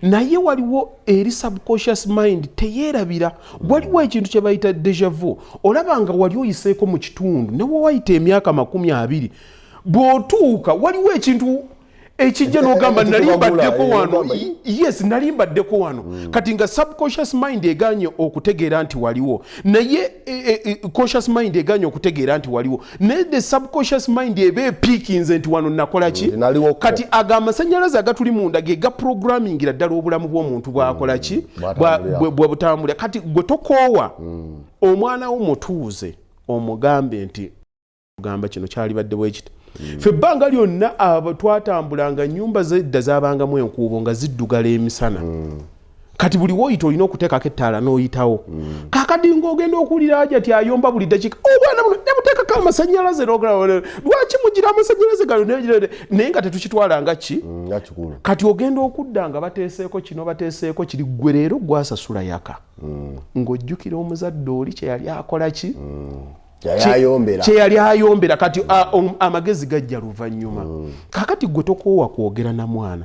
naye waliwo eri subconscious mind teyeerabira waliwo ekintu kye bayita deja vu olabanga wali oyiseeko mu kitundu ne wawayita emyaka 20 bw'otuuka waliwo ekintu ekijja n'ogamba nalimbaddeko wano yes nalimbaddeko wano kati nga subconscious mind eganye okutegeera nti waliwo naye conscious mind eganye okutegeera nti waliwo naye the subconscious mind eba epiikinze nti wano nakola ki kati ag'amasannyalaze agatuli munda ge gaprogramingira ddala obulamu bw'omuntu bwakola ki bwe butambulira kati gwe tokoowa omwana wo mutuuze omugambe nti ogamba kino kyalibadde bwekiti ffe ebbanga lyonna twatambulanga nnyumba zedda zabangamu enkuubo nga ziddugala emisana kati buli woyita olina okuteekako ettaala n'oyitawo kakati ng'ogenda okuwulira aja ti ayomba buli ddakiika obwana buno ne buteekako amasannyalaze lwaki mugira amasannyalaze gano naye nga tetukitwalanga ki kati ogenda okudda nga bateeseeko kino bateeseeko kiri ggwe leero gwasasula yaka ng'ojjukira omuzadde oli kye yali akola ki kyeyali ayombera kati amagezi gajja luvannyuma kakati gwe tokoowa kwogera na mwana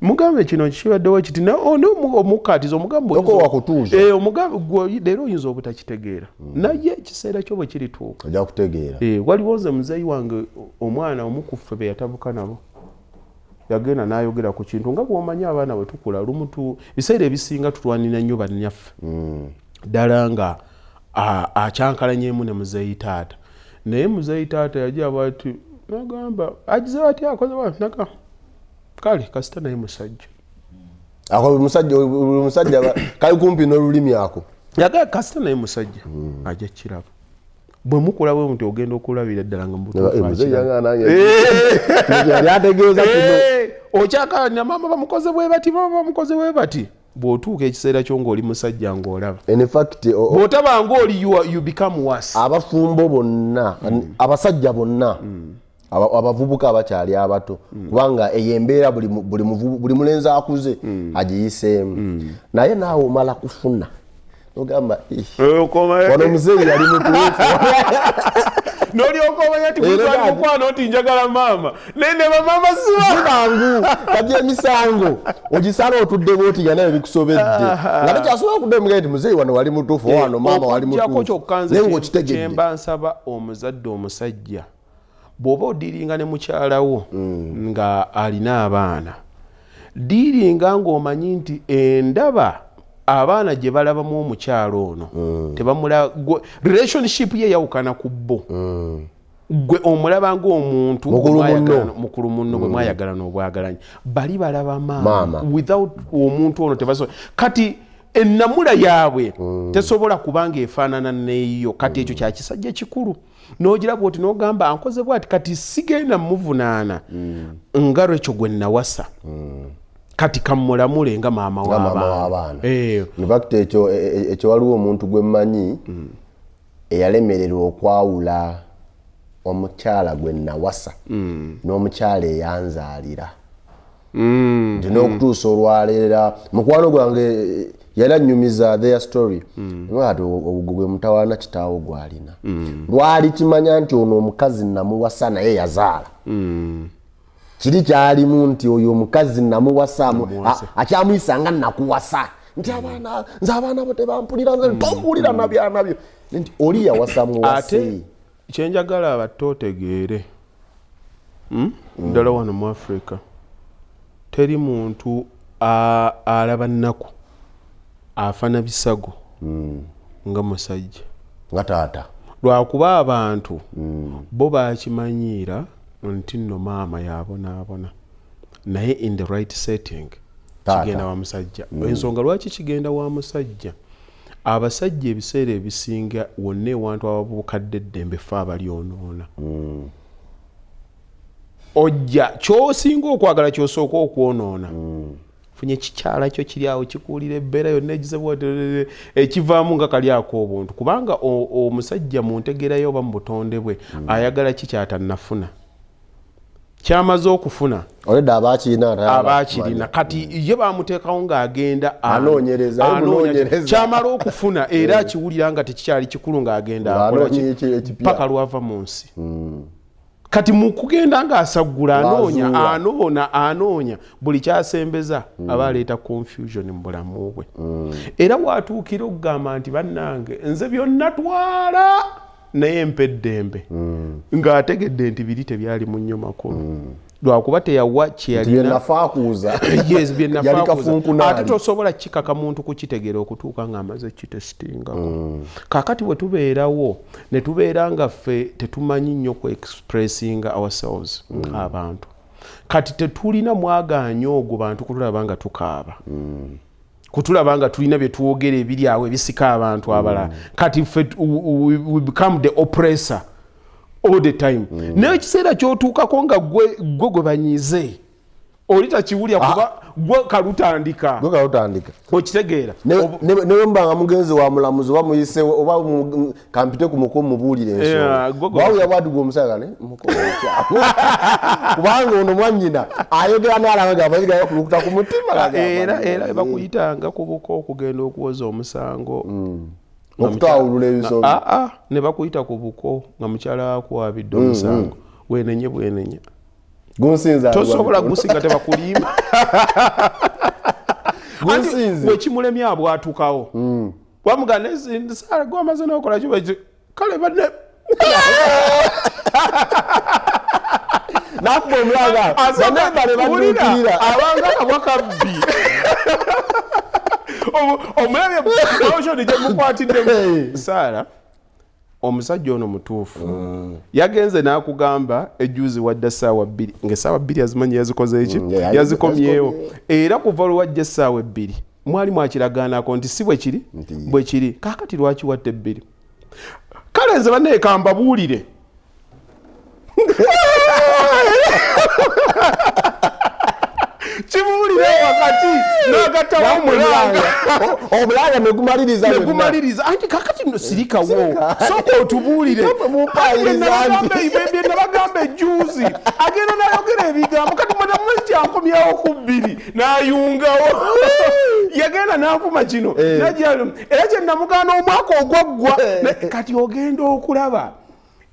mugambe kino kibaddewo kiti omukatiza omugambe leero oyinza obutakitegeera naye ekiseera kyo bwe kirituuka waliwo nze muzeeyi wange omwana omukuffe be yatabuka nabo yagenda n'ayogera ku kintu nga bw'omanyi abaana bwe tukula lumu biseera ebisinga tutwanira nnyo bannyaffe ddala nga akyankalanyemu ne muzeeyi taata naye muzeeyi taata yajja bwati nagamba agize bati akoze bwati naga kale kasita naye musajja kali kumpi n'olulimi ako yaga kasita naye musajja ajja kiraba bwe mukula bwe muti ogenda okulabira ddala nga okyakanya maama bamukoze bwe bati bw'otuuka ekiseera kyo ng'oli musajja ng'olaba bw'otaba ng'oli you become worse abafumbo bonna abasajja bonna abavubuka abakyali abato kubanga eyo embeera buli mulenzi akuze agiyiseemu naye naawe omala kufuna ogamba wano omuzeeyi yali mutuufu n'olyoka omanya ti kutwali mukwano nti njagala maama nende bamaama sibangu kati emisango ogisala otudde bwoti naye bikusobedde nga tekyasobola kudde mugee nti muzeeyi wano wali mutuufu wano maama wali mutuufu naye ng'okitegedde kyemba nsaba omuzadde omusajja bw'oba odiiringa ne mukyalawo nga alina abaana diiringa ng'omanyi nti endaba abaana gye balabamu omukyalo ono relationship ye yawukana ku bo gwe omulaba ng'omuntu mukulu munno bwe mwayagala n'obwagalanyi bali balaba maama without omuntu ono tebasobola kati ennamula yaabwe tesobola kubanga efaanana neeyo kati ekyo kya kisajja kikulu n'ogiraba oti n'ogamba ankoze bw'ati kati sigenda muvunaana nga lwekyo gwe nawasa kati kamulamule nga maama w'abaana. In fact ekyo waliwo omuntu gwe mmanyi eyalemererwa okwawula omukyala gwe nawasa n'omukyala eyanzaalira nti n'okutuusa olwaleera mukwano gwange yali annyumiza their story ati gwe mutawaana kitaawo gwalina lwali kimanya nti ono omukazi namuwasa naye yazaala kiri kyalimu nti oyo omukazi namuwasa akyamuyisa nga nakuwasa nti nze abaana bo tebampulira nze tompulira nabyo nti oli yawasa muwase. Kyenjagala abato otegeere ddala wano mu Africa teri muntu alaba nnaku afana bisago nga musajja nga taata lwakuba abantu bo bakimanyiira nti nno maama yabonaabona naye in the right setting kigenda wa musajja. Ensonga lwaki kigenda wa musajja abasajja ebiseera ebisinga wonna ewantu ababukadde eddembe fe abalyonoona ojja kyosinga okwagala kyosooka okwonoona funye kikyala kyo kiri awo kikuulira ebbeera yonna egizebwa ekivaamu nga kali ak'obuntu kubanga omusajja mu ntegerayo oba mu butonde bwe ayagala kikyatannafuna kyamaze okufuna oleda abaakirina kati ye bamuteekawo ng'agenda anoonyereza kyamala okufuna era akiwulira nga tekikyali kikulu ng'agenda akola paka lwava mu nsi kati mu kugenda ng'asaggula anoonya buli kyasembeza aba aleeta confusion mu bulamu bwe era bw'atuukira okugamba nti bannange nze byonna twala naye mpeddembe ng'ategedde nti biri tebyali mu nnyo makulu lwakuba teyawa kyeyalina ate tosobola kikaka muntu kukitegeera okutuuka ng'amaze kitesitingako kaakati bwe tubeerawo ne tubeera nga ffe tetumanyi nnyo ku expressinga ourselves nk'abantu kati tetulina mwagaanya ogwo bantu kutulaba nga tukaaba kutulaba nga tulina bye twogera ebiri awo ebisika abantu abalala kati we become the oppressor all the time naye ekiseera kyotuukako nga gwe banyize oli takiwulya kuba gwe kalutandika okitegeera newe mbanga mugenzi wa mulamuzi oba muyise oba kampite ku muko mubuulire ensonga wawuya bwati gwe omusaaga ne kubanga ono mwannyina ayogera n'alanga kulukuta ku mutima era bakuyitanga ku buko okugenda okuwoza omusango okutawulula ebisonga ne bakuyita ku buko nga mukyala wakuwabidde omusango bwenenye tosobola gusinga tebakulimba wekimulemye abwatukawo wamugana sala gwamaze nokola kiba kale badde nakuba omulanga banebale badukirira abanga kabwakabbi omulabye bawosoni gyemukwatidde sala omusajja ono mutuufu yagenze n'akugamba ejuzi wadda essaawa 2 ng'essaawa 2 azimanyi yazikoze eki yazikomyewo era kuva lwajja essaawa 2 mwali mwakiragaanako nti si bwe kiri kaakati lwaki wadde 2 kale nze bannaye kambabuulire kibuulire wakati n'agattawo omulanga negumaliriza anti kakati no sirikawo sooka otubuulire bye nabagamba ejjuuzi agenda n'ayogera ebigambo kati mwenamuti ankomyawo ku 2 n'ayungawo yagenda n'afuma kino era kye namugaana omwaka ogwaggwa kati ogenda okulaba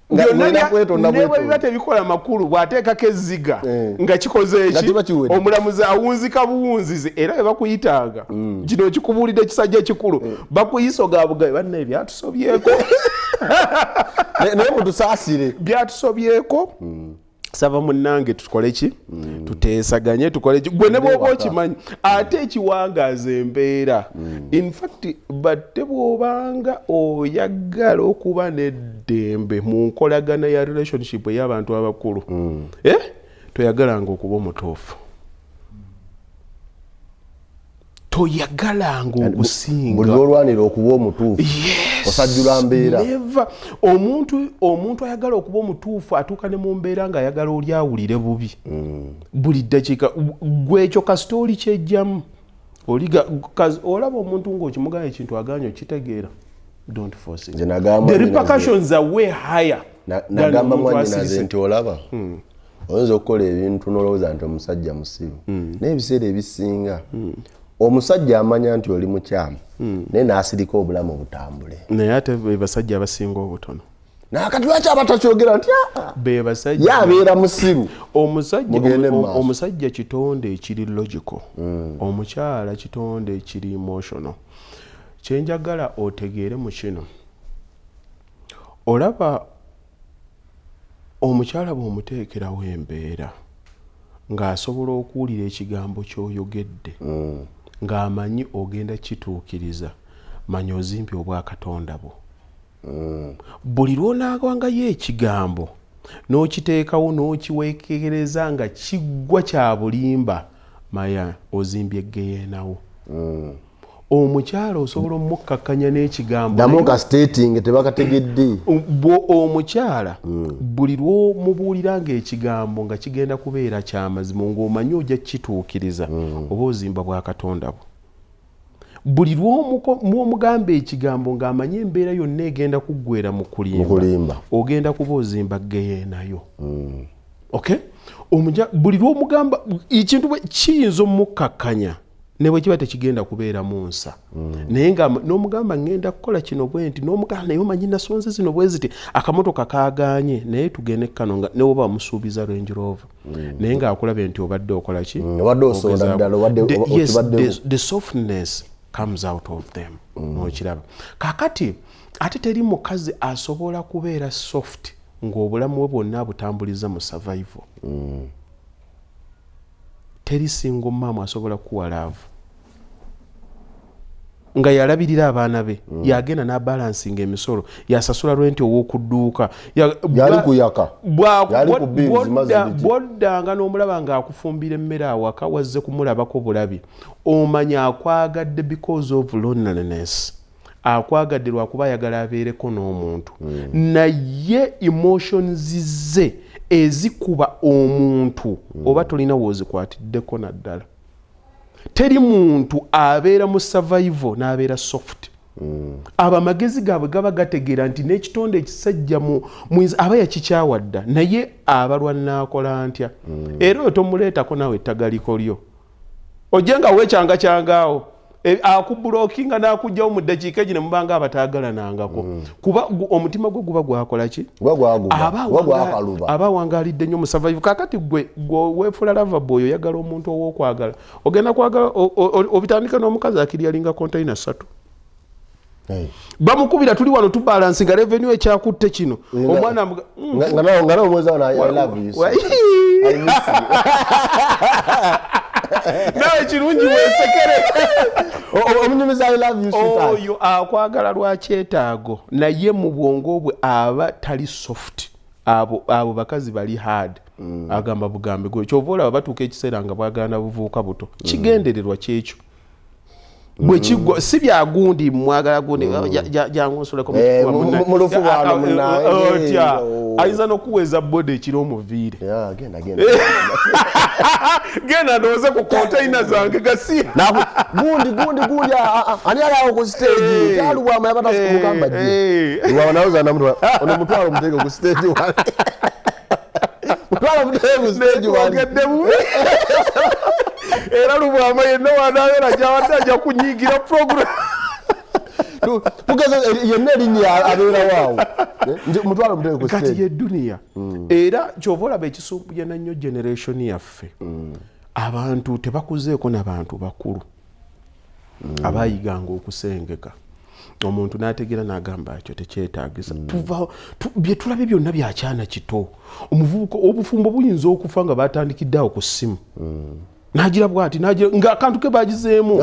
nebwe tebikola makulu bw'ateekako ezziga nga kikoze eki omulamuzi awunzika buwunzizi era bwe bakuyitanga kino kikubuulidde ekisajja ekikulu bakuyisa ogabugabe banna ebyatusobyeko naye mutusaasire byatusobyeko saba munnange tukole ki tuteesaganye tukole ki gwe ne bw'oba okimanyi ate ekiwangaaza embeera in fact batte bw'obanga oyagala okuba n'eddembe mu nkolagana ya relationship ey'abantu abakulu toyagalanga okuba omutuufu toyagalanga okusinga buli olwanira okuba omutuufu osajjula mbeera omuntu ayagala okuba omutuufu atuuka ne mu mbeera ng'ayagala oli awulire bubi buli ddakiika gwekyo kasitooli kyejjamu olaba omuntu ng'okimugana ekintu aganya okitegeera don't force it. The repercussions are way higher. Nagamba mwannyinaze nti olaba oyinza okukola ebintu n'olowooza nti omusajja musiru naye ebiseera ebisinga omusajja amanya nti oli mukyamu naye n'asirika obulamu obutambule naye ate be basajja abasinga obutono nakati lwaki abatakyogera nti be basajja yabeera musiru omusajja kitonde ekiri logical omukyala kitonde ekiri emotional kyenjagala otegeere mu kino olaba omukyala bw'omuteekerawo embeera ng'asobola okuwulira ekigambo ky'oyogedde ng'amanyi ogenda kituukiriza manya ozimbye obwakatonda bwo buli lw'onaawangayo ekigambo n'okiteekawo n'okiweekereza nga kiggwa kya bulimba maya ozimbye eggeyeenawo omukyala osobola omukkakkanya n'ekigambo damu ka stating tebakategedde omukyala buli lw'omubuulira ng'ekigambo nga kigenda kubeera ky'amazima ng'omanyi ojja kituukiriza oba ozimba bwakatonda bwo buli lw'omugamba ekigambo ng'amanyi embeera yonna egenda kuggweera mu kulimba ogenda kuba ozimba ggeyeenayo okay buli lw'omugamba ekintu kiyinza omukkakkanya ne bwe kiba tekigenda kubeera mu nsa naye nga n'omugamba ngenda kukola kino bwe nti n'omugamba naye omanyi nasonze zino bwe ziti akamotoka kaaganye naye tugende kano nga newe oba musuubiza Range Rover naye ng'akulabe nti obadde okola ki obadde osonda ddala obadde the softness comes out of them n'okiraba kakati ate teri mukazi asobola kubeera soft ng'obulamu bwe bwonna abutambuliza mu survival teri single mama asobola kuwa love nga yalabirira abaana be yagenda na balancing emisolo yasasula rent ow'okudduuka yali kuyaka yali ku bills mazibiti boddanga n'omulaba ng'akufumbira emmere awaka wazze kumulabako bulabi omanya akwagadde because of loneliness akwagadde lwakuba ayagala abeereko n'omuntu naye emotions ze ezikuba omuntu oba tolina wozikwatiddeko naddala teri muntu abeera mu survival n'abeera soft abo amagezi gaabwe gaba gategeera nti n'ekitonde ekisajja aba yakikyawadda naye abalwa naakola ntya era otomuleetako naawe ettagaliko lyo ojje nga weekyangaawo akubulokinga n'akugjawo mu ddakiika egyo ne mubanga abataaгаlanangako kuba omutima gwe guba gwakola ki aba wangaalidde nnyo mu survival kakati gwe weefula lavabo oyo oyagala omuntu ow'okwagala ogenda kwagala obitandika n'omukazi akiryalinga container 3 bamukubira tuli wano tubalansinga revenue ekyakutte kino omwana nga nawe mweza wana I love you nawe kirungi weesekere omunyumiza I love you sweetheart oyo akwagala lwakyetaago naye mu bwongo bwe aba tali soft abo bakazi bali hard agamba bugambe gwe kyova olaba batuuka ekiseera nga bwagana buvuuka buto kigendererwa kyekyo bwe kigwa si byagundi mwagala gundi jangu nsuleko mulufu wano munange ayinza n'okuweza bode ekiro omuviire genda ndowooze ku container zange gasi gundi ani alawo ku stage talubwama yabatasumugamba gye wawanawuza namutu ono mutwalo muteke ku stage wale mutwalo muteke ku stage wale era lubwama yenna wanabeera gyawadde ajja kunyiigira program tugeze yenna erinnya abeera waawo mutwalo muteke ku stage kati ye duniya era kyova olaba ekisumbuye nannyo generation yaffe abantu tebakuzeeko n'abantu bakulu abayiganga okusengeka omuntu n'ategeera n'agamba ekyo tekyetaagisa bye tulabe byonna byakyana kito omuvubuka obufumbo buyinza okufa nga batandikiddeawo ku ssimu nagira bwati nga akantu ke bagizeemu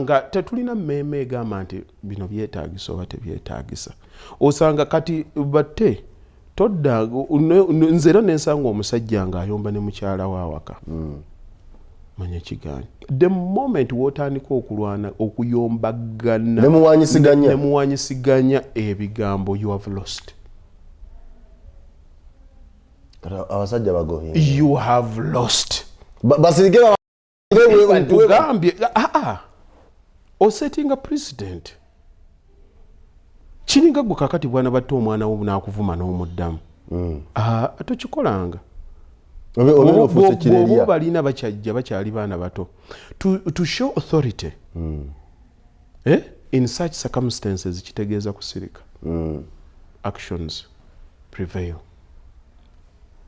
nga tetulina mmeeme egamba nti bino byetaagisa oba tebyetaagisa osanga kati batte todda nze era nensanga omusajja ng'ayomba ne mukyala we awaka manya kiganyi. The moment wotandika okulwana okuyombagana nemuwanyisiganya ebigambo you have lost. Abasajja bagoye. You have lost. Basirike Ugambye osetting a president. Kiringa gwe kakati bwana bato omwana wo nakuvuma n'omuddamu. Tokikolanga. Obo balina bakyajja bakyali baana bato. To show authority in such circumstances kitegeeza kusirika. Actions prevail.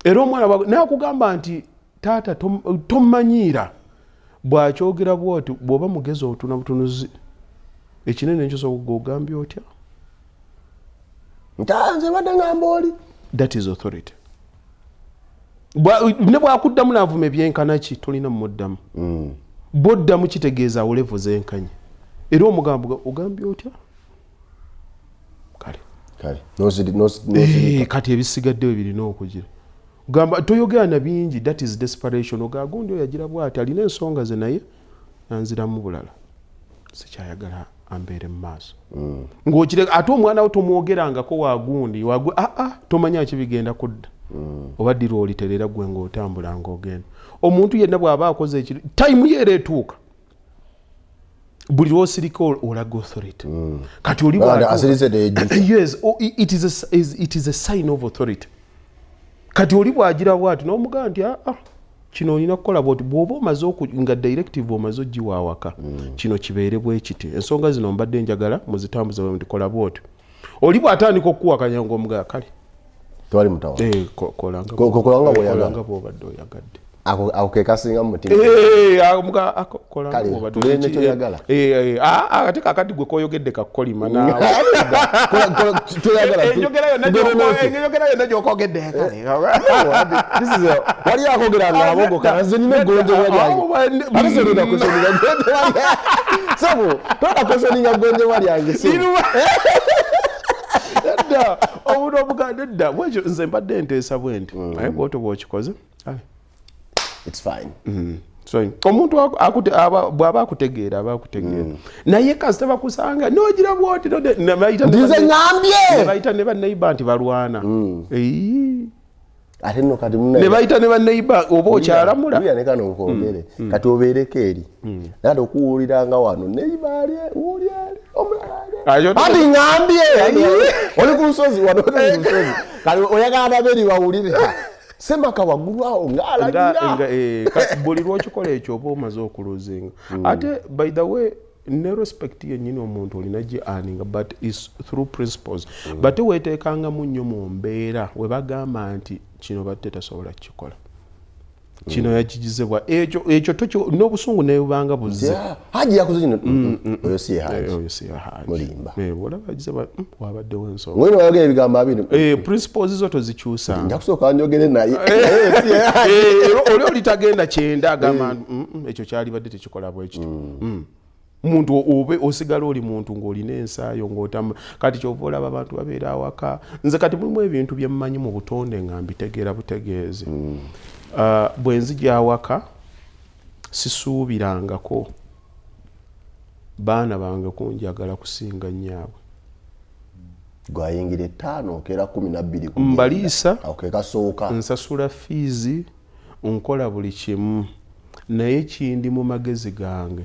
Era omwana nakugamba nti taata tomanyiira bw'akyogera bw'oti bw'oba mugezi otuna butunuzi ekinene ekyo sokuga ogambye otya. Ntanze badde ngamba oli. That is authority. Ne bw'akuddamu n'avuma ebyenkana ki tolina muddamu. Boddamu kitegeeza olevo zenkanye. Era omugambo ogambye otya. Kale. Kati ebisigaddeyo birina okugira. Gamba toyogera na bingi, that is desperation. Ogagundi oyagira bw'ati alina ensonga ze naye nanziramu bulala. Sikyayagala ambeere mu maaso. Ng'okire ate omwana wo tomwogerangako wagundi tomanya kibigenda kudda. Obaddira oliterera gwe ng'otambula ng'ogenda. Omuntu yenna bw'aba akoze ekiri time yeera etuuka. Buli lw'osirika olaga authority. Kati oli yes, it is a sign of authority. Kati oli bw'agira bw'ati n'omugaa nti kino olina kukola bw'oti bw'oba omaze nga directive omaze oggiwa awaka kino kibeere bwe kiti ensonga zino mbadde njagala muzitambuze bwe ndikola bw'oti oli bw'atandika okuwakanya ng'omugaa kale twali mutawa kolanga bw'obadde oyagadde ako ke kasinga mu mutima omugaa kolanga bw'obadde oyagala ate kakati gwe koyogedde kakolima naawe enjogera yonna gy'okogedde kale wali akogera ng'abogo kanze nina gonjo walyange ate se nina kusoninga gonjo walyange sebo toda kusoninga gonjo walyange omuntu omuganda dda bwekyo nze mbadde nteesa bwe nti naye bw'oto bw'okikoze it's fine. Omuntu bw'aba akutegeera aba akutegeera naye kasita bakusanga n'ogira bw'oti nebayita ne banneiba nti balwana ate nno kati ne bayita ne banneiba oba okyalamula ne nkwogere kati obeereko eri naye ate okuwuliranga wano neiba ali omulala ati ngambye oli ku lusozi wano oli ku lusozi kati oyagala naberi bawulire semaka waggulu awo ng'alagira buli lw'okikola ekyo oba omaze okuluzinga ate by the way ne respect yennyini omuntu olina gye aninga but is through principles but weeteekangamu nnyo mu mbeera we bagamba nti kino batte tasobola kukikola kino yakigizibwa ekyo n'obusungu nebubanga buzze Hajji yakoze kino oyo si Hajji mulimba olaba agizibwa wabaddewo ensonga ngwino wayogera ebigambo abiri principles zo tozikyusa njakusooka njogere naye oli olitagenda kyenda agamba ekyo kyalibadde tekikola bwekityo muntu obe osigala oli muntu ng'olina ensaayo ng'otambula kati kyova olaba abantu babeera awaka nze kati mulimu ebintu bye mmanyi mu butonde nga mbitegeera butegeezi bwe nzija awaka sisuubirangako baana bange kunjagala kusinga nnyaabwe gwayingira 5 okera 12 mbaliisa okekasooka nsasula fiizi nkola buli kimu naye kindi mu magezi gange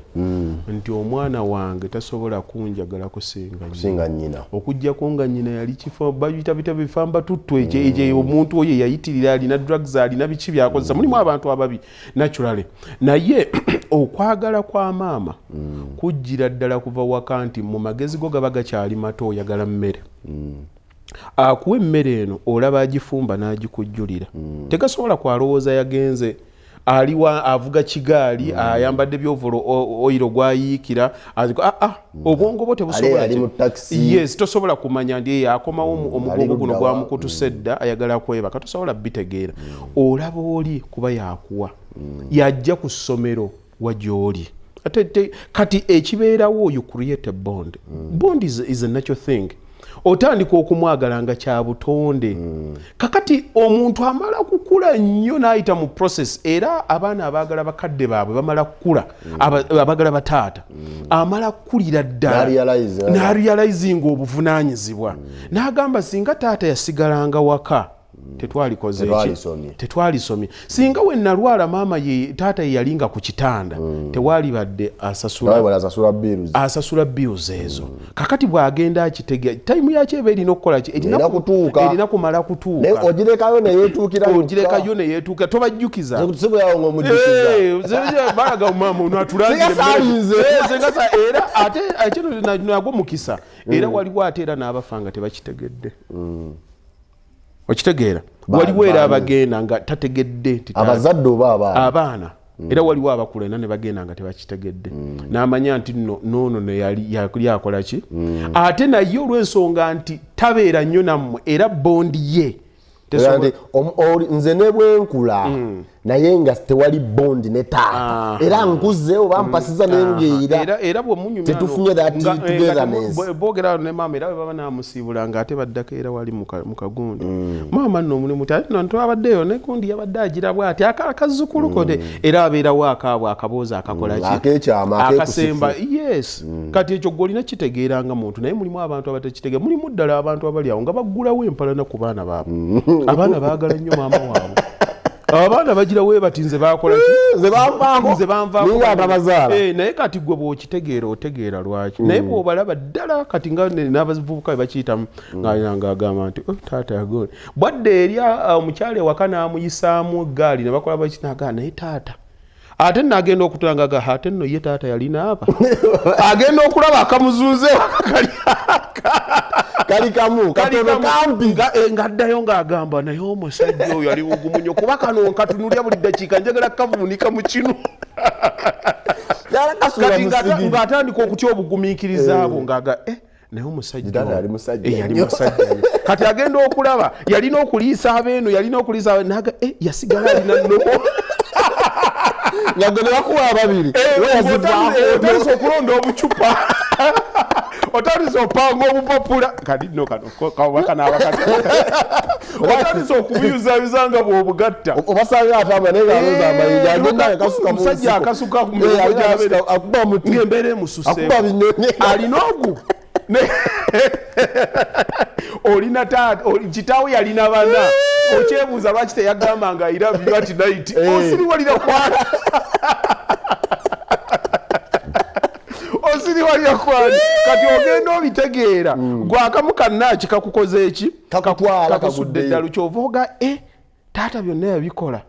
nti omwana wange tasobola kunjagala kusinga nnyina okujjako nga nnyina yali kifo bayita bifamba tuttu ekyo omuntu oyo yayitirira alina drugs alina biki byakozesa mulimu abantu ababi naturally naye okwagala kwa maama kujjira ddala kuva waka nti mu magezi go gaba gakyali mato oyagala mmere akuwa emmere eno olaba agifumba n'agikujjulira tegasobola kwalowooza yagenze aliwa avuga kigaali ayambadde byovolo oyiro gwayiikira obwongo bote busobola yes tosobola kumanya ndi yakomawo omugongo guno gwamukutuse dda ayagala kwebaka tosobola bitegeera olaba oli kuba yakuwa yajja ku ssomero wagyoli kati ekibeerawo you create a bond is a natural thing otandika okumwagala nga kya butonde kakati omuntu amala kukula nnyo n'ayita mu process era abaana abaagala bakadde baabwe bamala kukula abaagala bataata amala kukulira ddala n'arealizinga obuvunaanyizibwa n'agamba singa taata yasigalanga waka tetwalisomye singa we nalwala maama ye taata ye yalinga ku kitanda tewali badde asasula bills ezo kakati bw'agenda akitegera time yakyo eba erina okukola ki erina kumala kutuuka ogirekayo neyeetuukira tobajjukiza balaga maama ono atulangirengasa era ate ekino nagwo mukisa era waliwo ate era n'abafa nga tebakitegedde okitegeera waliwo era abagenda nga tategedde abazadde oba abaana era waliwo abakula era ne bagenda nga tebakitegedde n'amanya nti noono yali akola ki ate naye olw'ensonga nti tabeera nnyo nammwe era bondi ye nze ne bwenkula naye nga tewali bondi ne taata era nkuze oba mpasiza nengeera tetufunye boogera ne maama era baba namusiibula nga ate baddako era wali mu kagundi maama nno omulimu twabaddeyo ne gundi yabadde agira bw'ati akazzukulu kode era abeerawo akaabwe akaboozi akakola ki akasemba yes kati ekyo gwe olina kitegeera nga muntu naye mulimu abantu abatakitegeera mulimu ddala abantu abali awo nga baggulawo empalana ku baana baabwe abaana baagala nnyo maama waabwe abaana bagira webati nze bakola ki nze banvaako naye kati gwe bw'okitegeera otegeera lwaki naye bw'obalaba ddala kati nga n'abavubuka be bakiyitamu ng'agamba nti taata yagole bwadde eri omukyala ewaka n'amuyisaamu eggaali ne bakola bakinagaa naye taata ate n'agenda okutangaga ate nno ye taata yalina apa agenda okulaba akamuzunze kali kamu katono kampi ng'addayo ng'agamba naye omusajja oyo ali bugumunyo kuba kano nkatunulya buli ddakiika njagala kavuunika mu kino ng'atandika okutya obugumiikiriza abo ng'aga naye omusajja yali musajja kati agenda okulaba yalina okuliisa abeeno yalina okuliisa naga yasigala alina nnomo ngagone bakuwa ababiri otandise okulonda obucupa otandise opanga obupapula kadi nno otandise okubuyuzayuza nga bw'obugatta obasanga atamba omusajja akasuka ng'embeera emususeemu alina ogu olina kitaawe yalina bana okyebuuza lwaki teyagamba nga I love you at night osiriwalira kwani osiriwalira kwani kati ogenda obitegeera gwakamu kannaaki kakukoze eki kakasudde eddalu kyova oga taata byonna yabikola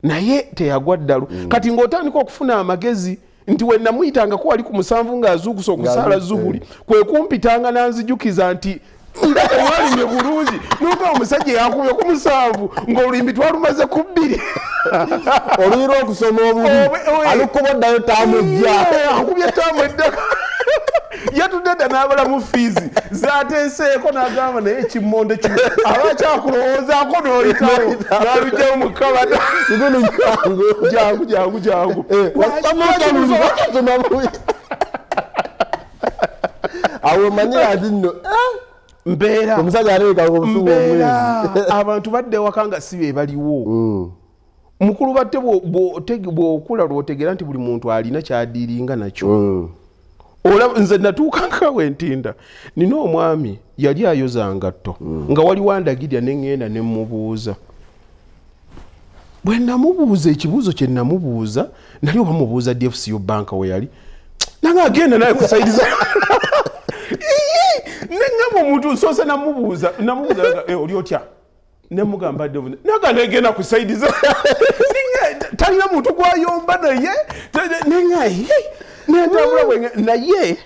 naye teyagwa ddalu kati ng'otandika okufuna amagezi nti we namuyitanga ko wali ku 7 ng'azuukusa okusaala zuhuli kwe kumpitanga nanzijukiza nti walimye bulungi nuka omusajja yakubye ku 7 ng'olulimbi twalumaze ku 2 oluyira okusoma obubi alukuboddayo taamujja akubye taamu eddaka yatudedda n'abala mu fiizi zaateeseeko n'agamba naye ekimmonde kino aba kyakulowoozaako n'olitawo n'alugyawo mu kabada jangu awo manye ati nno mbeera omusajja aleka obusubu omwezi abantu badde waka nga si be baliwo mukulu batte bw'okula lw'otegeera nti buli muntu alina kyadiiringa nakyo nze natuuka nkawe ntinda nina omwami yali ayoza ngatto nga waliwo andagirya neŋŋenda ne mubuuza bwe namubuuza ekibuuzo kye namubuuza nali oba mubuuza DFCU banka we yali nange agenda naye kusaidiza neŋŋamba omuntu nsoose namubuuza oli otya nemugamba naga negenda kusaidiza talina muntu gwayomba naye netambula naye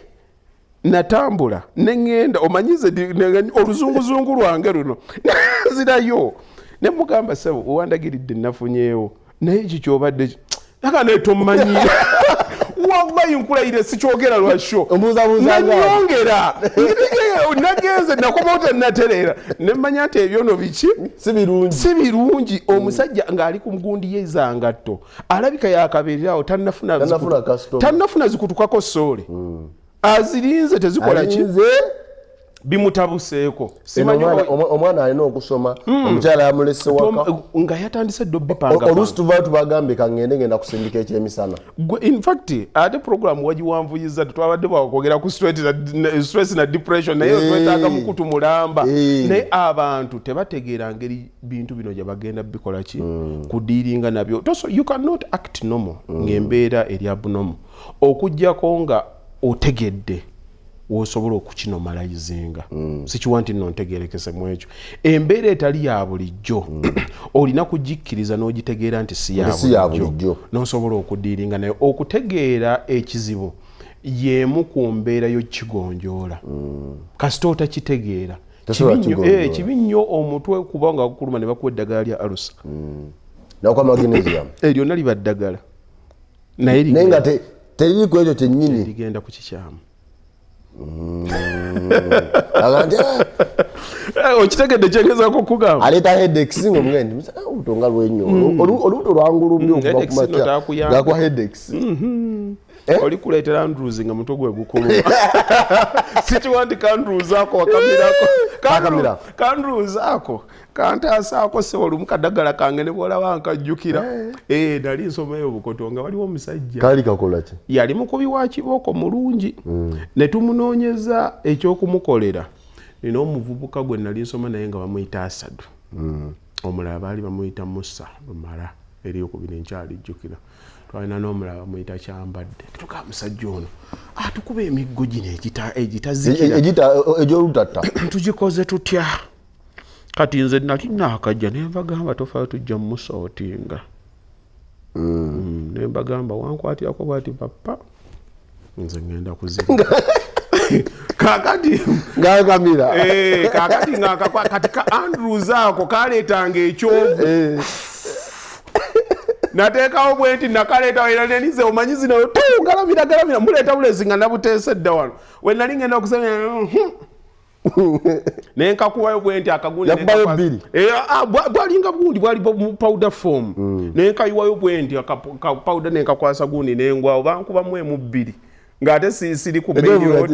natambula neŋŋenda omanyize oluzunguzungu lwange luno nzirayo nemugamba sebo owandagiridde nafunyeewo naye kikyobadde naga netomanyira wallahi nkulayire sikyogera lwasho nanyongera nagenze nakomota natereera nemmanya nti ebyono biki si birungi omusajja ng'ali ku mugundi yezangatto alabika yakabeererawo tannafuna zikutukako soole azirinze tezikola ki bimutabuseeko omwana alina okusoma omukyala yamulese waka nga yatandise ddo bipanga oluusi tuva tubagambe ngenda kusindika ekyemisana. In fact ate program wagiwanvuyiza tetwabadde bwakwogera ku stress na depression naye twetaaga mukutu mulamba naye abantu tebategeera ngeri bintu bino gye bagenda bikola ki kudiiringa nabyo. So you cannot act normal ng'embeera eri abnormal okujjako nga otegedde wosobola okukinomalizinga sikiwa nti nontegerekese mu ekyo embeera etali ya bulijjo olina kugikkiriza n'ogitegeera nti si ya bulijjo n'osobola okudiiringa naye okutegeera ekizibu y'emu ku mbeera y'okigonjoola kasita otakitegeera kibi nnyo omutwe kubanga gukuluma ne bakuwa eddagala lya alusa eryonna liba ddagala naye nga teriri ku ekyo kyennyini ligenda ku kikyamu okitegedde kyengezaako okugamba aleeta headaches ng'omugende obutonga lwenyo olubuto lwangulumye okuva ku makya gakwa headaches oli kuleetera Andrews nga mutwe gwe gukuluma sikiwa nti Kandrews ako wakamirako Kandrews ako kantasaako se olumu kadagala kange ne bwolaba nkajjukira nali nsomayo obukoto nga waliwo omusajja kali kakola ki yali mukubi wa kibooko mulungi ne tumunoonyeza ekyokumukolera nina omuvubuka gwe nali nsoma naye nga bamuyita Asadu omulala baali bamuyita Musa Lumala eriyokubiri nkyalijjukira twalina n'omulala bamuyita Kyambadde tugaa musajja ono atukuba emiggo gino egitazikira egy'olutatta tugikoze tutya kati nze nali naakajja ne mbagamba tofaayo tujja mumusootinga ne mbagamba wankwatirako bwati papa nze ngenda kuzinga kakati ngaakamira kakati ngakakwa kati ka Andrews ako kaleetanga ekyovu nateekawo bwe nti nakaleeta era nenize omanyizi nayo galamira muleeta bulezi nga nabuteese dda wano we nali ngenda okusema nenkakuwayo bwe nti akagundi bwalinga bugundi bwali mu powder form nenkayiwayo bwe nti akapawuda nenkakwasa gundi nengwawo bankubamu emu bbiri ng'ate siri ku mailroad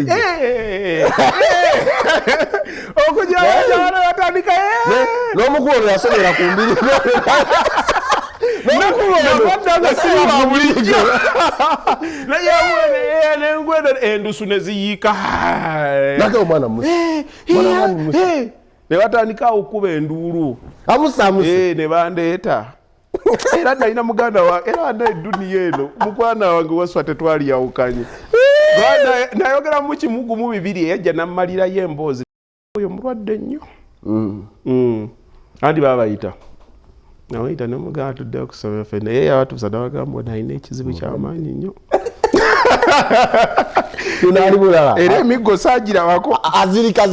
okujawala yatandika n'omukuolo yasomera ku mbiri nakwadaga siwa bulijjo naye nengweda endusu neziyiika nake omwana musa ne batandika okuba enduulu amusamuse ne bandeeta era nalina muganda wange era wadde edduniya eno mukwana wange waswa tetwali yawukanye nayogera mu kimugu mu bibiri eyajja nammalirayo emboozi oyo mulwadde nnyo andi babayita nawayita nemugamba tudde okusoma ffe naye yabatuusa nabagamba nalina ekizibu kyamaanyi nnyo tunali bulala era emiggo saagirabako azirika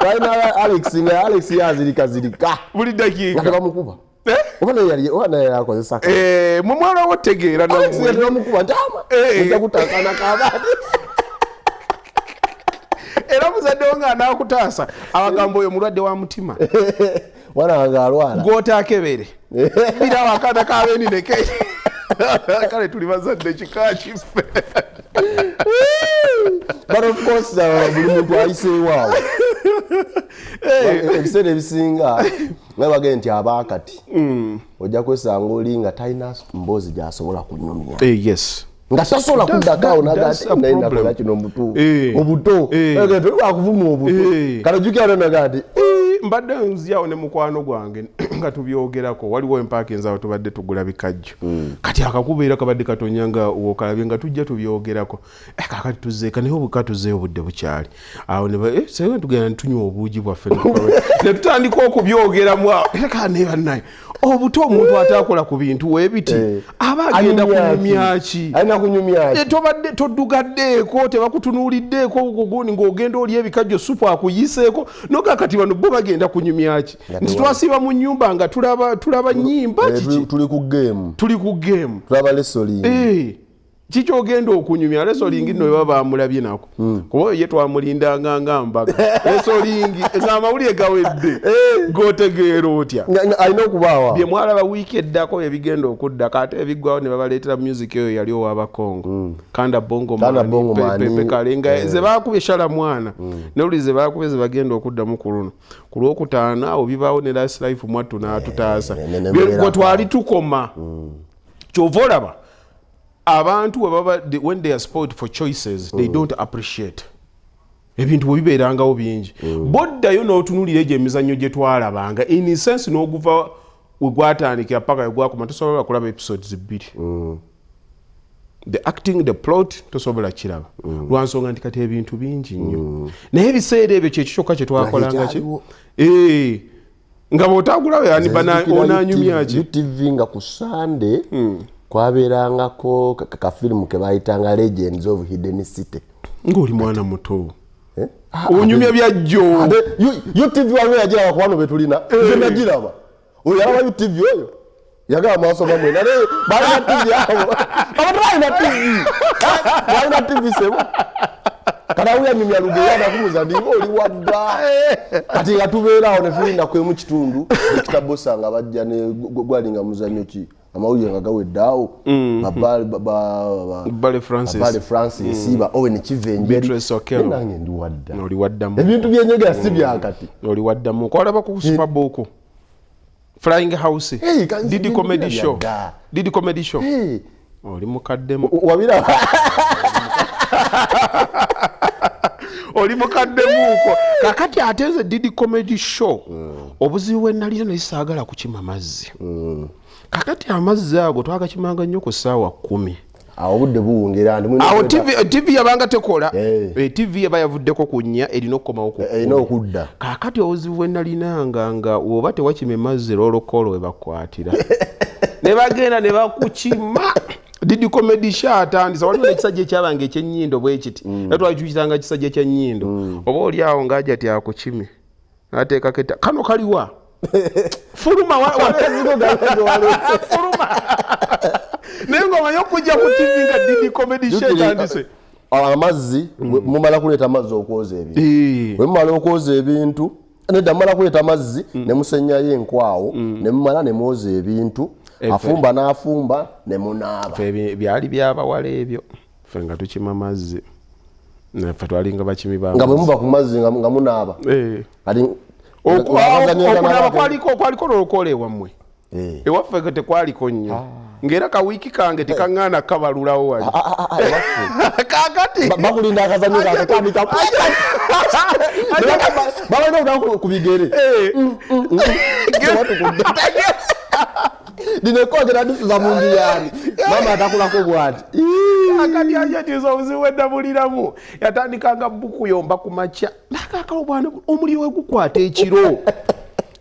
walina Alex nga Alex yazirika buli dakiika nga tebamukuba oba naye yakozesa mu mwala wo tegeera namukuba ntama ojja kutakana kabaati era muzadde wo nga anaakutaasa abagamba oyo mulwadde wa mutima mwana wange alwala gw'otaakebere birawo akaana kabeeni neke kale tuli bazadde kika kiffe but of course buli muntu ayiseewaawo ebiseera ebisinga nabagee nti abaakati ojja kwesanga oli nga talina mboozi gy'asobola kunyumya yes nga tasobola kuddakaawo nagatinayinakola kino obuto akuvuma obuto kalajukira nagati mbadde nziyawo ne mukwano gwange nga tubyogerako waliwo empaaka enzawo tubadde tugula bikajjo kati akakubeera kabadde katonya nga wokalabye nga tujja tubyogerako kakati tuzeeka naye obukatuzeeyo obudde bukyali awo sewe tugenda netunywa obuugi bwaffe ne tutandika okubyogeramu era ne bannaye obuto omuntu ataakola ku bintu weebiti aba agenda kunyumyaki alina kunyumyaki tobadde toddugaddeeko tebakutunuuliddeeko gugundi ng'ogenda oli ebikajjo supu akuyiseeko nogakati bano bo bagenda kunyumyaki nti twasiiba mu nnyumba nga tulaba nnyimba tuli ku geemu tulaba lesoli Chicho ogenda okunyumya wrestling nno baba amulabye nako kuba ye twamulindanga ngamba wrestling ng'amawulire gawedde gotegeera otya alina okubaawa bye mwalaba wiiki eddako ebigenda okudda kate ebiggwawo ne babaleetera music eyo yali ow'abakongo kanda bongo pepe kalenga ze baakubye shala mwana n'oli ze baakubye ze bagenda okuddamu ku luno ku lwokutaano awo bibaawo ne last life mwattu n'atutaasa bwe twali tukoma kyova olaba abantu when they are spoiled for choices they don't appreciate ebintu bwe bibeerangawo bingi boddayo n'otunulira egyo emizannyo gye twalabanga in sense n'oguva we gwatandikira paka we gwakoma tosobola kulaba episodes 2 the acting the plot tosobola kiraba lwansonga nti kati ebintu bingi nnyo naye ebiseera ebyo kyekikyoka kye twakolanga ki nga bw'otagulawo yani onanyumya ki UTV nga ku Sunday kwaberangako kafilimu ke bayitanga Legends of Hidden City ng'oli mwana muto onyumya byajjo UTV waliwo yagira bakwano betulina nze nagiraba oyo yalaba UTV oyo yagala maaso mamwe nale balina TV yabo balina TV sebo kana uya nyumya lugeyana kumuza ndi oli wadda ati yatubeerawo ne tulinda kwemu kitundu kitabosanga bajja ne gwalinga muzanyo ki amawulire nga gaweddeawo Bale Francis siba Owen Kivenje nange ndi wadda oli waddamu ebintu byenyegera si byakati oli waddamu kwalaba ku Super Bowl Flying House Didi Comedy Show oli mukaddemu wabira oli mukaddemuuko kakati ate nze Didi Comedy Show obuzibu nalina naye saagala kukima mazzi kakati amazzi ago twagakimanga nnyo ku ssaawa 10 awo budde buwungira awo TV yabanga tekola TV yaba yavuddeko ku nnya erina okukomawo erina okudda kakati obuzibu bwe nalinanga nga oba tewakime mazzi lolokolo we bakwatira ne bagenda ne bakukima Didi Comedy Show atandisa waliwo ekisajja ekyabanga ekyenyindo bwe kiti natwali tukitanga ekisajja ekyenyindo oba oli awo ng'ajja ti akukime n'ateeka keta kano kaliwa Furuma Furuma nengo manyo kujja ku TV nga Didi Comedy Show tandise amazzi mumala kuleta amazzi okwoza ebintu we mumala okwoza ebintu nedda mumala kuleta amazzi ne musenyayo enkwawo ne mumala ne mwoza ebintu afumba n'afumba ne munaaba byali byabawala ebyo ffe nga tukima amazzi naffe twalinga bakimi banga nga bwe muva ku mazzi nga munaaba kati okunaba kwaliko lolokole ewammwe ewaffe ge tekwaliko nnyo ng'era kawiiki kange tekaŋŋaana kabalulawo wali kakati bakulinda akazanyo kakatandika babalina okutanga ku bigere dinekogera disuza mu nju yani mama atakulako bwati akati ajatiza obuzibu eddabuliramu yatandikanga buku yomba ku makya nakakalo bwana omuliro we gukwata ekiro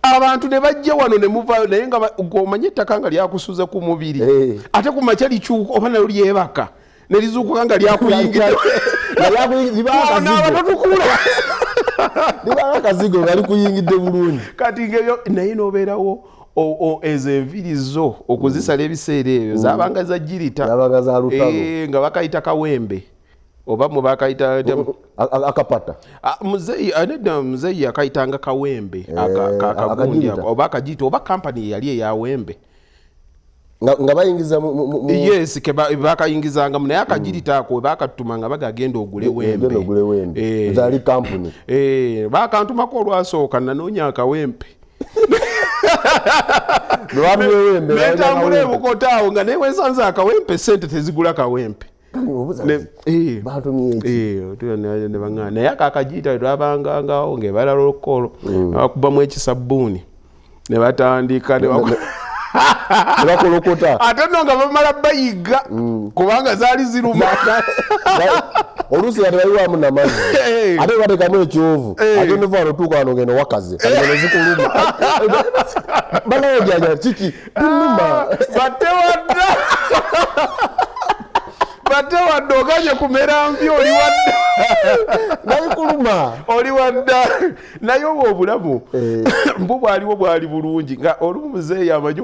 abantu ne bajja wano ne muvayo naye nga omanye ettaka nga lyakusuza ku mubiri ate ku makya likyuka oba nalyo lyebaka ne lizuukuka nga lyakuyingira libanga akazigo nga likuyingidde bulungi kati ngebyo naye n'obeerawo ezo enviri zo okuzisala ebiseera ebyo zabanga za jirita nga bakayita kawembe oba mwe bakayita akapata muzeyi akayitanga kawembe akagundi oba akagiyita oba kampani yali eyawembe nga bayingiza yes bakayingizanga naye akagirita ako bakatuma nga bagagenda ogule wembe zali kampuni bakantumako olwasooka nanoonya akawempe netambula ebukota awo nga naye wesanze akawempe sente tezigula kawempe naye akakagiyita lwabangangawo ngaebala lolokolo nebakubamu ekisabbuuni ne batandika nebakolokota ate nno nga bamala bayiga kubanga zaali ziruma oluusi nga tebaliwamu namazzi ate batekamu ekyovu ate nevaano otuuka wano ngeno wakaze ngeno zikuluma banaojanja kiki inuma batewadda wadde oganye kumera mpi oli wadde nabikuluma oli wadde naye oba obulamu mbu bwaliwo bwali bulungi nga olumu muzeeyi amanyi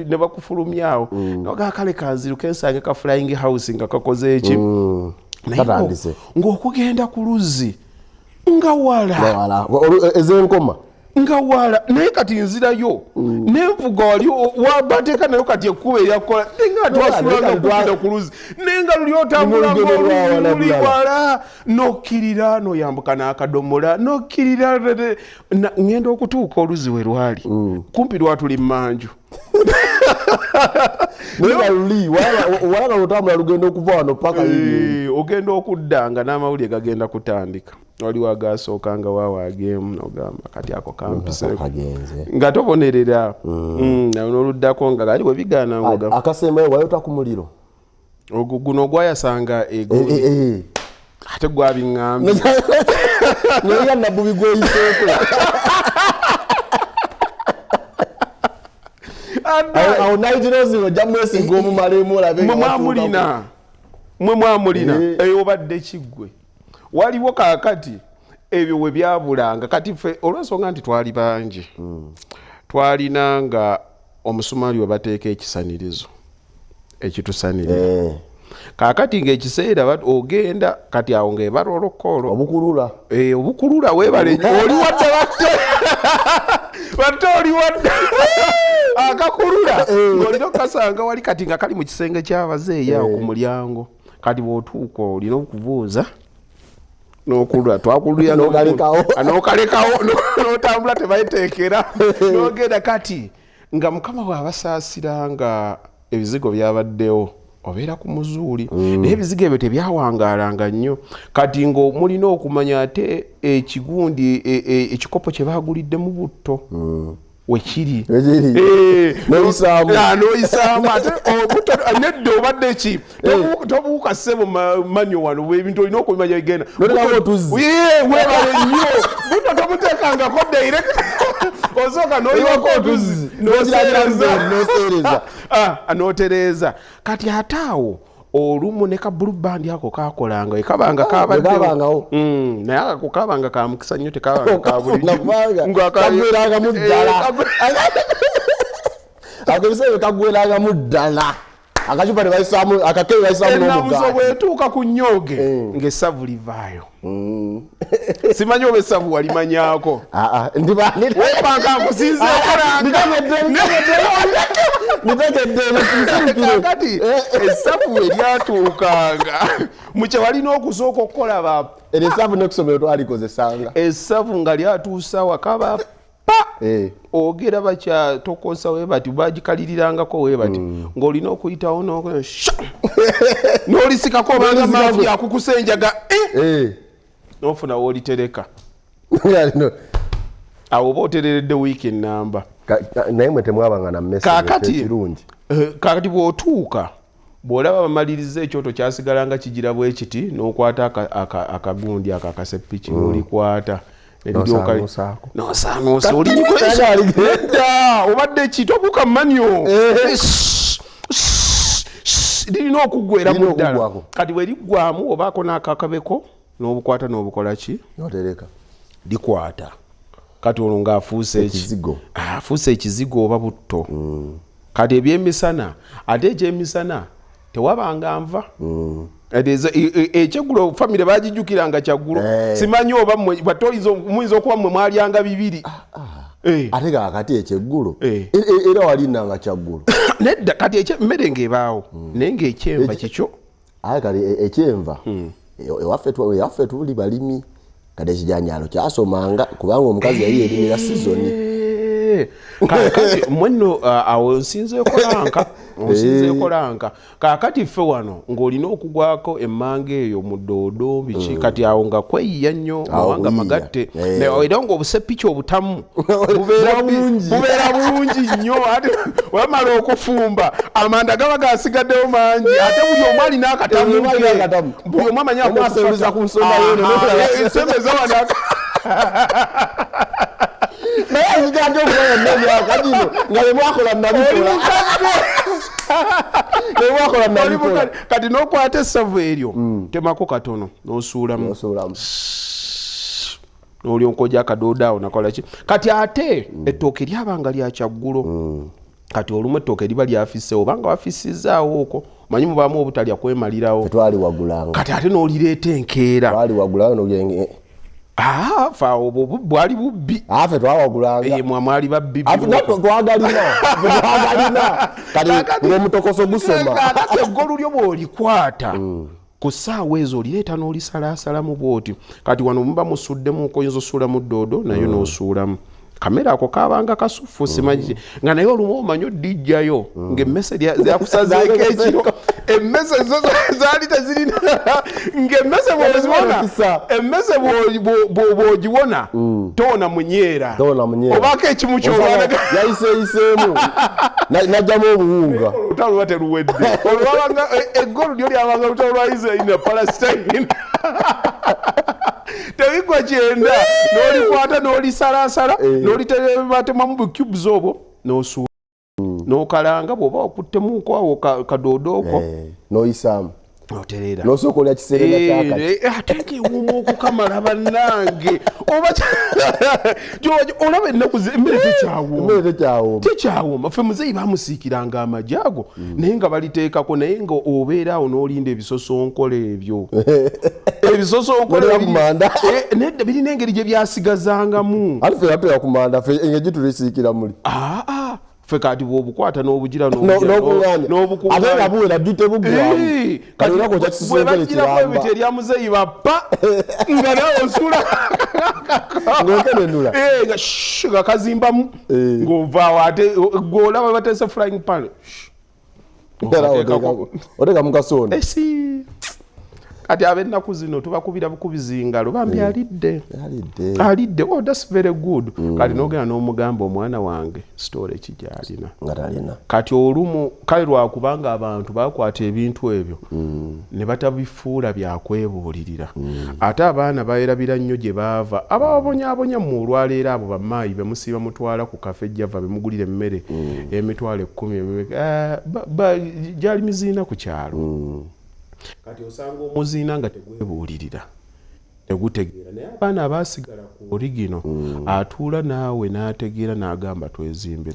ne bakufulumyawo nogaa kale kanziruka ensange ka flying house nga kakoze eki ng'okugenda ku luzzi nga wala ezenkoma nga wala naye kati nzirayo nenvuga wali wabateeka nayo kati ekkuba eryakola nga twasulanga kugenda ku luzzi naye nga luli otambula ng'oluli wala nokkirira noyambuka n'akadomola nokkirira ngenda okutuuka oluzzi we lwali kumpi lwatuli mmanju naye luli walaga lutambula lugenda okuva wano paka ogenda okuddanga n'amawulire gagenda kutandika waliwo agasooka nga waawaagemu nogamba kati ako kampiseeko nga tobonerera n'oluddako nga gali we bigaana ngoga akasembayo wayota ku muliro guno gwayasanga ate gwabiŋŋambye naye nabbubi gweyiseeko awo naitinozi ojja mwesiga omumalemu olabe mwamulina eyo obadde kiggwe waliwo kaakati ebyo we byabulanga kati ffe olw'ensonga nti twali bangi twalina nga omusumaali we bateeka ekisanirizo ekitusanirira kaakati ng'ekiseera ogenda kati awo ng'ebala olokolo obukulula weebale oli wadde batte oli wadde akakulula ng'olina okukasanga wali kati nga kali mu kisenge ky'abazeeyi awo ku mulyango kati bw'otuuka olina okubuuza n'okulula twakululira n'okalekawo n'otambula tebayiteekera n'ogenda kati nga mukama bw'abasaasira nga ebizigo byabaddewo obeera ku muzuuli naye ebizigo ebyo tebyawangaalanga nnyo kati ng'omulina okumanya ate ekigundi ekikopo kye baagulidde mu butto wekiri n'oyisaamu ate nedda obadde ki tobuuka ssebo manyo wano ebintu olina okubimanya bigenda webale nnyo butto tomuteekangako direct osooka n'oyiwako otuzi n'otereeza kati ate awo olumu ne kabulubandi ako kakolanga ekabanga kabaddewo naye ako kabanga ka mukisa nnyo tekabanga ka bulijjokagweranga mu ddala akebiseera kagweranga mu ddala akacupa tebayisaamu akakebe bayisaamu n'omugaati bwetuuka ku nnyoge ng'essavu livaayo simanyi oba essavu walimanyaako wepanga nkusinze okolakati essavu eryatuukanga mukye walina okusooka okukola essavu nekusomero twalikozesanga essavu nga lyatuusa wakaba ogera bakyatokosa webati bagikalirirangako webati ng'olina okuyitawo n'olisikako obanga maafu yakukusenjaga n'ofuna w'olitereka awo oba otereredde wiiki ennamba naye mwe temwabanga na mmesi kakati bw'otuuka bw'olaba bamaliriza ekyoto kyasigalanga kigira bwe kiti n'okwata akagundi ako akasepiki n'olikwata nosaanuusa olinyikwedda obadde ki tobuuka manyo lirina okuggwera mu ddala kati bwe liggwamu obaako n'akakabeko n'obukwata n'obukola ki notereka likwata kati olwo ng'afuuse ekizigo oba butto kati ebyemisana ate ekyemisana tewabanga nva ekyeggulo famire bagijjukiranga kyaggulo simanyi oba muyinza okuba mmwe mwalyanga bibiri ate kakati ekyeggulo era walinanga kyaggulo nedda kati emmere ng'ebaawo naye ng'ekyenva kikyo aye kati ekyenva ewaffe tuli balimi kati ekijanjalo kyasomanga kubanga omukazi yali yerimira sizoni kakati mwenno awo nsinzeeko lanka kakati ffe wano ng'olina okugwako emmanga eyo mu ddoodo biki kati awo nga kweyiya nnyo mawanga magatte era ng'obusepiki obutamu bubeera bulungi nnyo ate wamala okufumba amanda gaba gasigaddewo mangi ate buli omu alina akatamu buli omu amanyi akokusemeza ku nsonga yensembeza wanaka naye azigadde okukola nnabyo akadino nga bwe mwakola nabikola newakola nalikola kati nokwata essavu eryo temako katono nosuulamu n'olyonkoja akadoodawo nakola ki kati ate ettooke lyabanga lyakyaggulu kati olumu ettooke liba lyafise obanga wafisizaawo okwo manyi mubaamu obutalya kwemalirawo twali wagulanga kati ate n'olireeta enkeera twali wagulawo n'ogenge fa obwo bwali bubbi afe twawagulanga mwali babbi twagalina kati ng'omutokoso gusoma kati eggolu lyo bw'olikwata ku ssaawa ezo olireeta n'olisalaasalamu bw'oti kati wano muba musuddemu oyinza osuulamu ddoodo nayo n'osuulamu kamera ako kabanga kasufu simanyi nga naye olumu omanyi oddijjayo ng'emmese lyakusazeeko ekiro emmese zo zaali tezirina ng'emmese bw'ozibona emmese bw'ogiwona toona munyeera obaako ekimu yayiseeyiseemu najjamu obuwunga olutalo luba teruwedde olwabanga eggolu lyo lyabanga olutalo lwa Israel na Palestine tebigwa kyenda n'olikwata n'olisalaasala n'olitematemamu bucubes obwo n'osuula n'okalanga bw'oba okuttemuko awo kadoodooko n'oyisaamu oterera n'osooka olya kiseera kyakati ate ng'ewuuma okukamala bannange olaba ennaku emmere tekyawuuma ffe muzeeyi bamusiikiranga amajaago naye nga baliteekako naye nga obeera awo n'olinda ebisosonkole ebyo ebisosonkole nedda birina engeri gye byasigazangamu ate ffe yatera ku manda ffe engeri tulisiikira muli ffe kati bw'obukwata n'obugira ate nga buwera ddi tebugwamu kati olako kya kisosonkole kiramba erya muzeeyi bappa nga nawe osuula ng'okenenula nga kazimbamu ng'ovaawo ate gw'olaba bateese flying pan oteka mukasonda kati ab'ennaku zino tubakubira bukubizi ngalo bambi alidde oh that's very good kati n'ogenda n'omugamba omwana wange story ekigyalina kati olumu kale lwakubanga abantu bakwata ebintu ebyo ne batabifuula byakwebuulirira ate abaana bayerabira nnyo gye baava abababonyaabonya mu olwaleero abo bamaayi bemusiiba mutwala ku kafe jjava bemugulira emmere emitwalo 10 gyali miziina ku kyalo kati osanga omuziina nga tegwebuulirira tegutegeera naye abaana abaasigala ku origino atuula naawe n'ategeera n'agamba twezimbe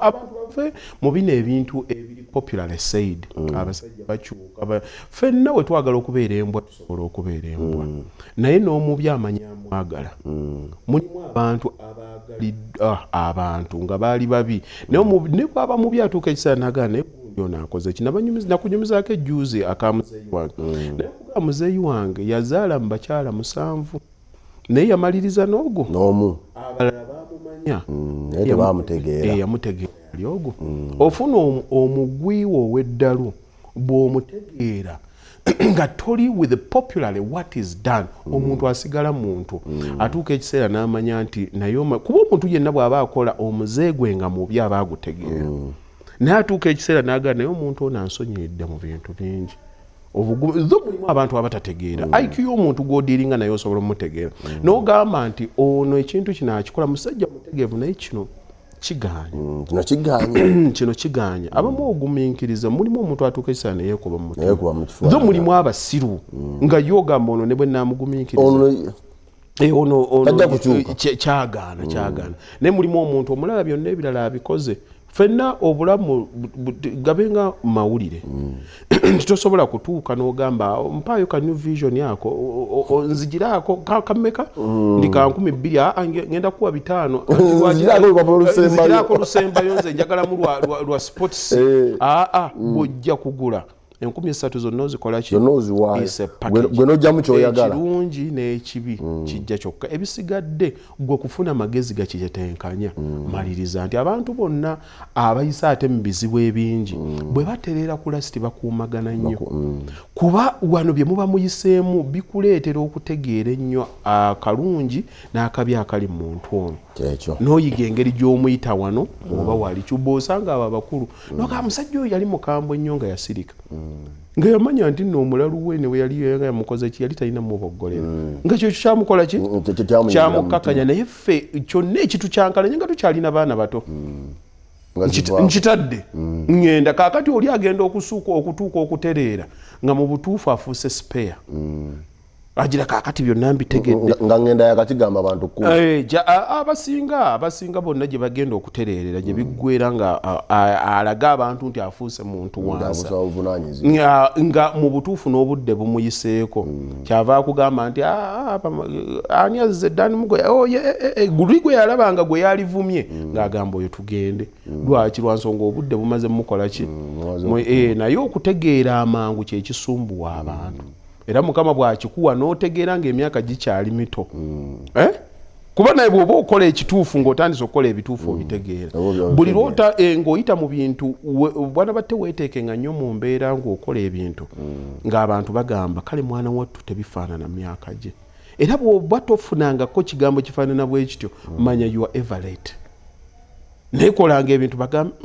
abantu baffe mu bino ebintu ebiri popular said abasajja bakyuka ffenna we twagala okubeera embwa tusobola okubeera embwa naye n'omubi amanyamwagala mulimu abantu abaagalidwa abantu nga baali babi naye bwaba mubi atuuka ekiseera nagana nakoze nakunyumizaako ejjuuzi akamuzeeyi wange naye kuga muzeeyi wange yazaala mu bakyala 7 naye yamaliriza n'ogwo n'omu abalala baamumanya yamutegeera yali ogwo ofuna omugwiwo ow'eddalu bw'omutegeera nga toli with popularly what is done omuntu asigala muntu atuuka ekiseera n'amanya nti naye kuba omuntu yenna bw'aba akola omuze gwe nga mubi aba agutegeera naye atuuka ekiseera n'agala naye omuntu ono ansonyiridde mu bintu bingi zo mulimu abantu abatategeera IQ y'omuntu gw'odiiringa naye osobola omutegeera n'ogamba nti ono ekintu kino akikola musajja mutegeevu naye kino kiganya abamu ogumiikiriza mulimu omuntu atuuka ekiseera naye yeekuba mu mutima zo mulimu abasiru nga yo ogamba ono ne bwe naamugumiikiriza kyagaana naye mulimu omuntu omulala byonna ebirala abikoze fenna obulamu gabenga mawulire tosobola kutuuka n'ogamba mpaayo ka new vision yako nzigiraako kameka ndi ka 12 ngenda kuwa 5 nzigiraako lusembayo nze njagalamu lwa sports bw'ojja kugula 3,000 zonna ozikola ki gwe n'ojjamu ky'oyagala ekirungi n'ekibi kijja kyokka ebisigadde gwe kufuna magezi gakitetenkanya maliriza nti abantu bonna abayisa ate mu bizibu ebingi bwe batereera ku lasiti bakuumagana nnyo kuba wano bye muba muyiseemu bikuleetera okutegeera ennyo akalungi n'akabi akali mu muntu ono n'oyiga engeri gy'omuyita wano oba wali kyubba osanga abo abakulu noga musajja oyo yali mukambwe nnyo nga yasirika nga yamanya nti nno omulalu we ne we yali yamukoze ki yali talina muboggolera nga kyekyo kyamukola ki kyamukkakanya naye ffe kyonna ekitukyankalanye nga tukyalina baana bato nkitadde ngenda kakati oli agenda okutuuka okutereera nga mu butuufu afuuse spare agira kakati byonna mbitegedde nga ngenda yakakigamba abantu abasinga bonna gye bagenda okutereerera gye biggwera nga alaga abantu nti afuuse muntu wansi nga mu butuufu n'obudde bumuyiseeko kyava akugamba nti ani azze Dani Mugoya guli gwe yalabanga gwe yalivumye ng'agamba oyo tugende lwaki lwansonga obudde bumaze mukola ki naye okutegeera amangu kyekisumbuwa abantu era mukama bwakikuwa n'otegeera ng'emyaka gikyali mito kuba naye bw'oba okola ekituufu ng'otandise okukola ebituufu obitegeera buli lwota ng'oyita mu bintu bwana batte weeteekenga nnyo mu mbeera ng'okola ebintu ng'abantu bagamba kale mwana wattu tebifaanana myaka gye era bw'oba tofunangako kigambo kifaanana bwe kityo manya you are ever late naye kolanga ebintu bagamba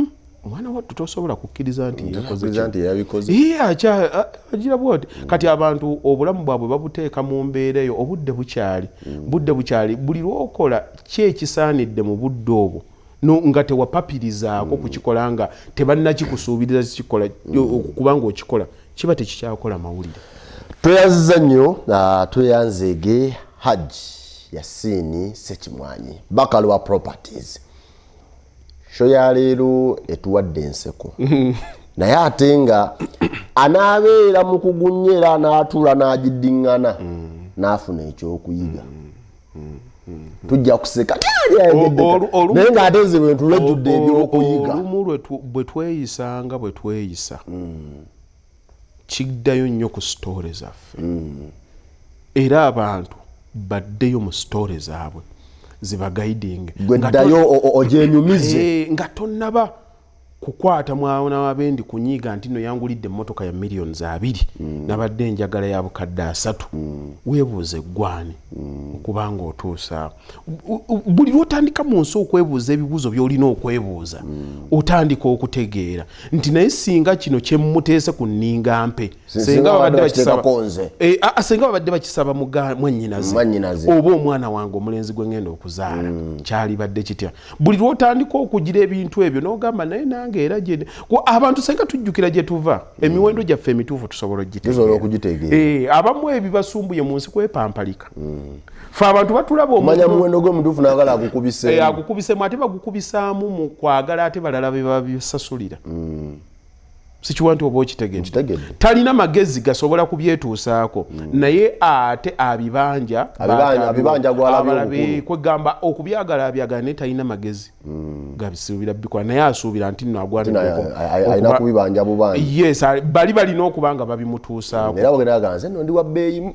omwana wattu tosobola kukkiriza nti yabikoze agira bwoti kati abantu obulamu bwabwe babuteeka mu mbeera eyo obudde bukyali buli lwokola kyekisaanidde mu budde obwo nga tewapapirizaako kukikola nga tebannakikusuubiriza kikikola kubanga okikola kiba tekikyakola mawulire. Tweyanziza nnyo tweyanzeege Hajji Yasin Bakaluba Properties. Show ya leero etuwadde enseko naye ate nga anaabeera mu kugunnyera n'atuula n'agiddingana n'afuna ekyokuyiga tujja kuseka naye ng'ate nze bwe ntulejjudde ebyokuyiga olumu bwe tweyisa kiddayo nnyo ku sitoole zaffe era abantu baddeyo mu sitoole zaabwe ziba guiding gwedayo ojenyumize nga tonnaba kukwata mwana wabendi kunyiga nti no yangulidde emmotoka ya millions 2 nabadde njagala ya bukadde 3 weebuuze gwani okubanga otuusa buli lwotandika mu nsi okwebuuza ebibuuzo by'olina okwebuuza otandika okutegeera nti naye singa kino kyemmuteese ku nninga mpe singa babadde bakisaba mwannyinaze oba omwana wange omulenzi gwe ngenda okuzaala kyali badde kitya buli lwotandika okugira ebintu ebyo n'ogamba naye era jene abantu senga tujjukira gye tuva emiwendo gyaffe emituufu tusobola okugitegeera abamu ebibasumbuye mu nsi kwepampalika fe abantu batulaba omanya muwendo gw'omutuufu n'agala agukubisemu ate bagukubisaamu mu kwagala ate balala be babisasulira sikiwa nti oba okitegedde talina magezi gasobola kubyetuusaako naye ate abibanja gwalabe kwegamba okubyagala naye talina magezi gabisuubira bikola naye asuubira nti nno agwanalina kubibanja bubanja yes bali balina okuba nga babimutuusaako era bagenda ganze nno ndi wa bbeeyi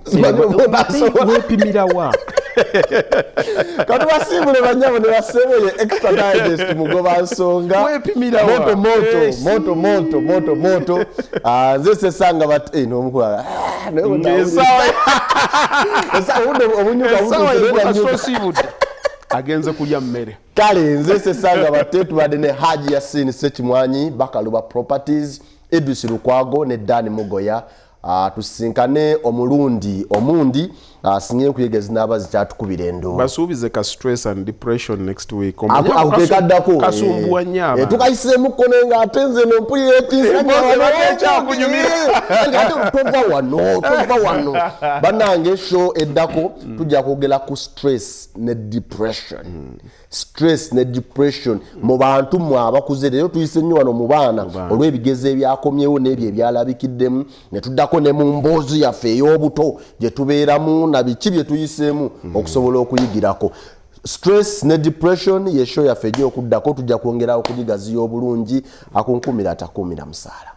wepimirawa kati basiibule banyabo ne basebeye extra digest mugoba nsonga moto nze sesanga bat n'omukula agenze kulya mmere kale nze sesanga batte tubadde ne Hajji Yasin Bakaluba Properties Edwis Lukwago ne Dani Mugoya tusinkane omundi asinye kuyegeza n'abazi kyatukubira endo basuubize ka stress and depression next week akekaddako kasumbuwa nnyaba tukayisemu kone nga atenze nompulira tova wano bannange show eddako tujja kwogera ku stress ne depression mu bantu mwe abakuze leero tuyise nnyo wano mu baana olw'ebigezo ebyakomyewo n'ebyo ebyalabikiddemu ne tuddako ne mu mboozi yaffe ey'obuto gye tubeeramu na biki bye tuyiseemu okusobola okuyigirako. Stress ne depression ye show yaffe ejja okuddako tujja kwongerawo okugigaziya obulungi akunkumira atakumira musaala.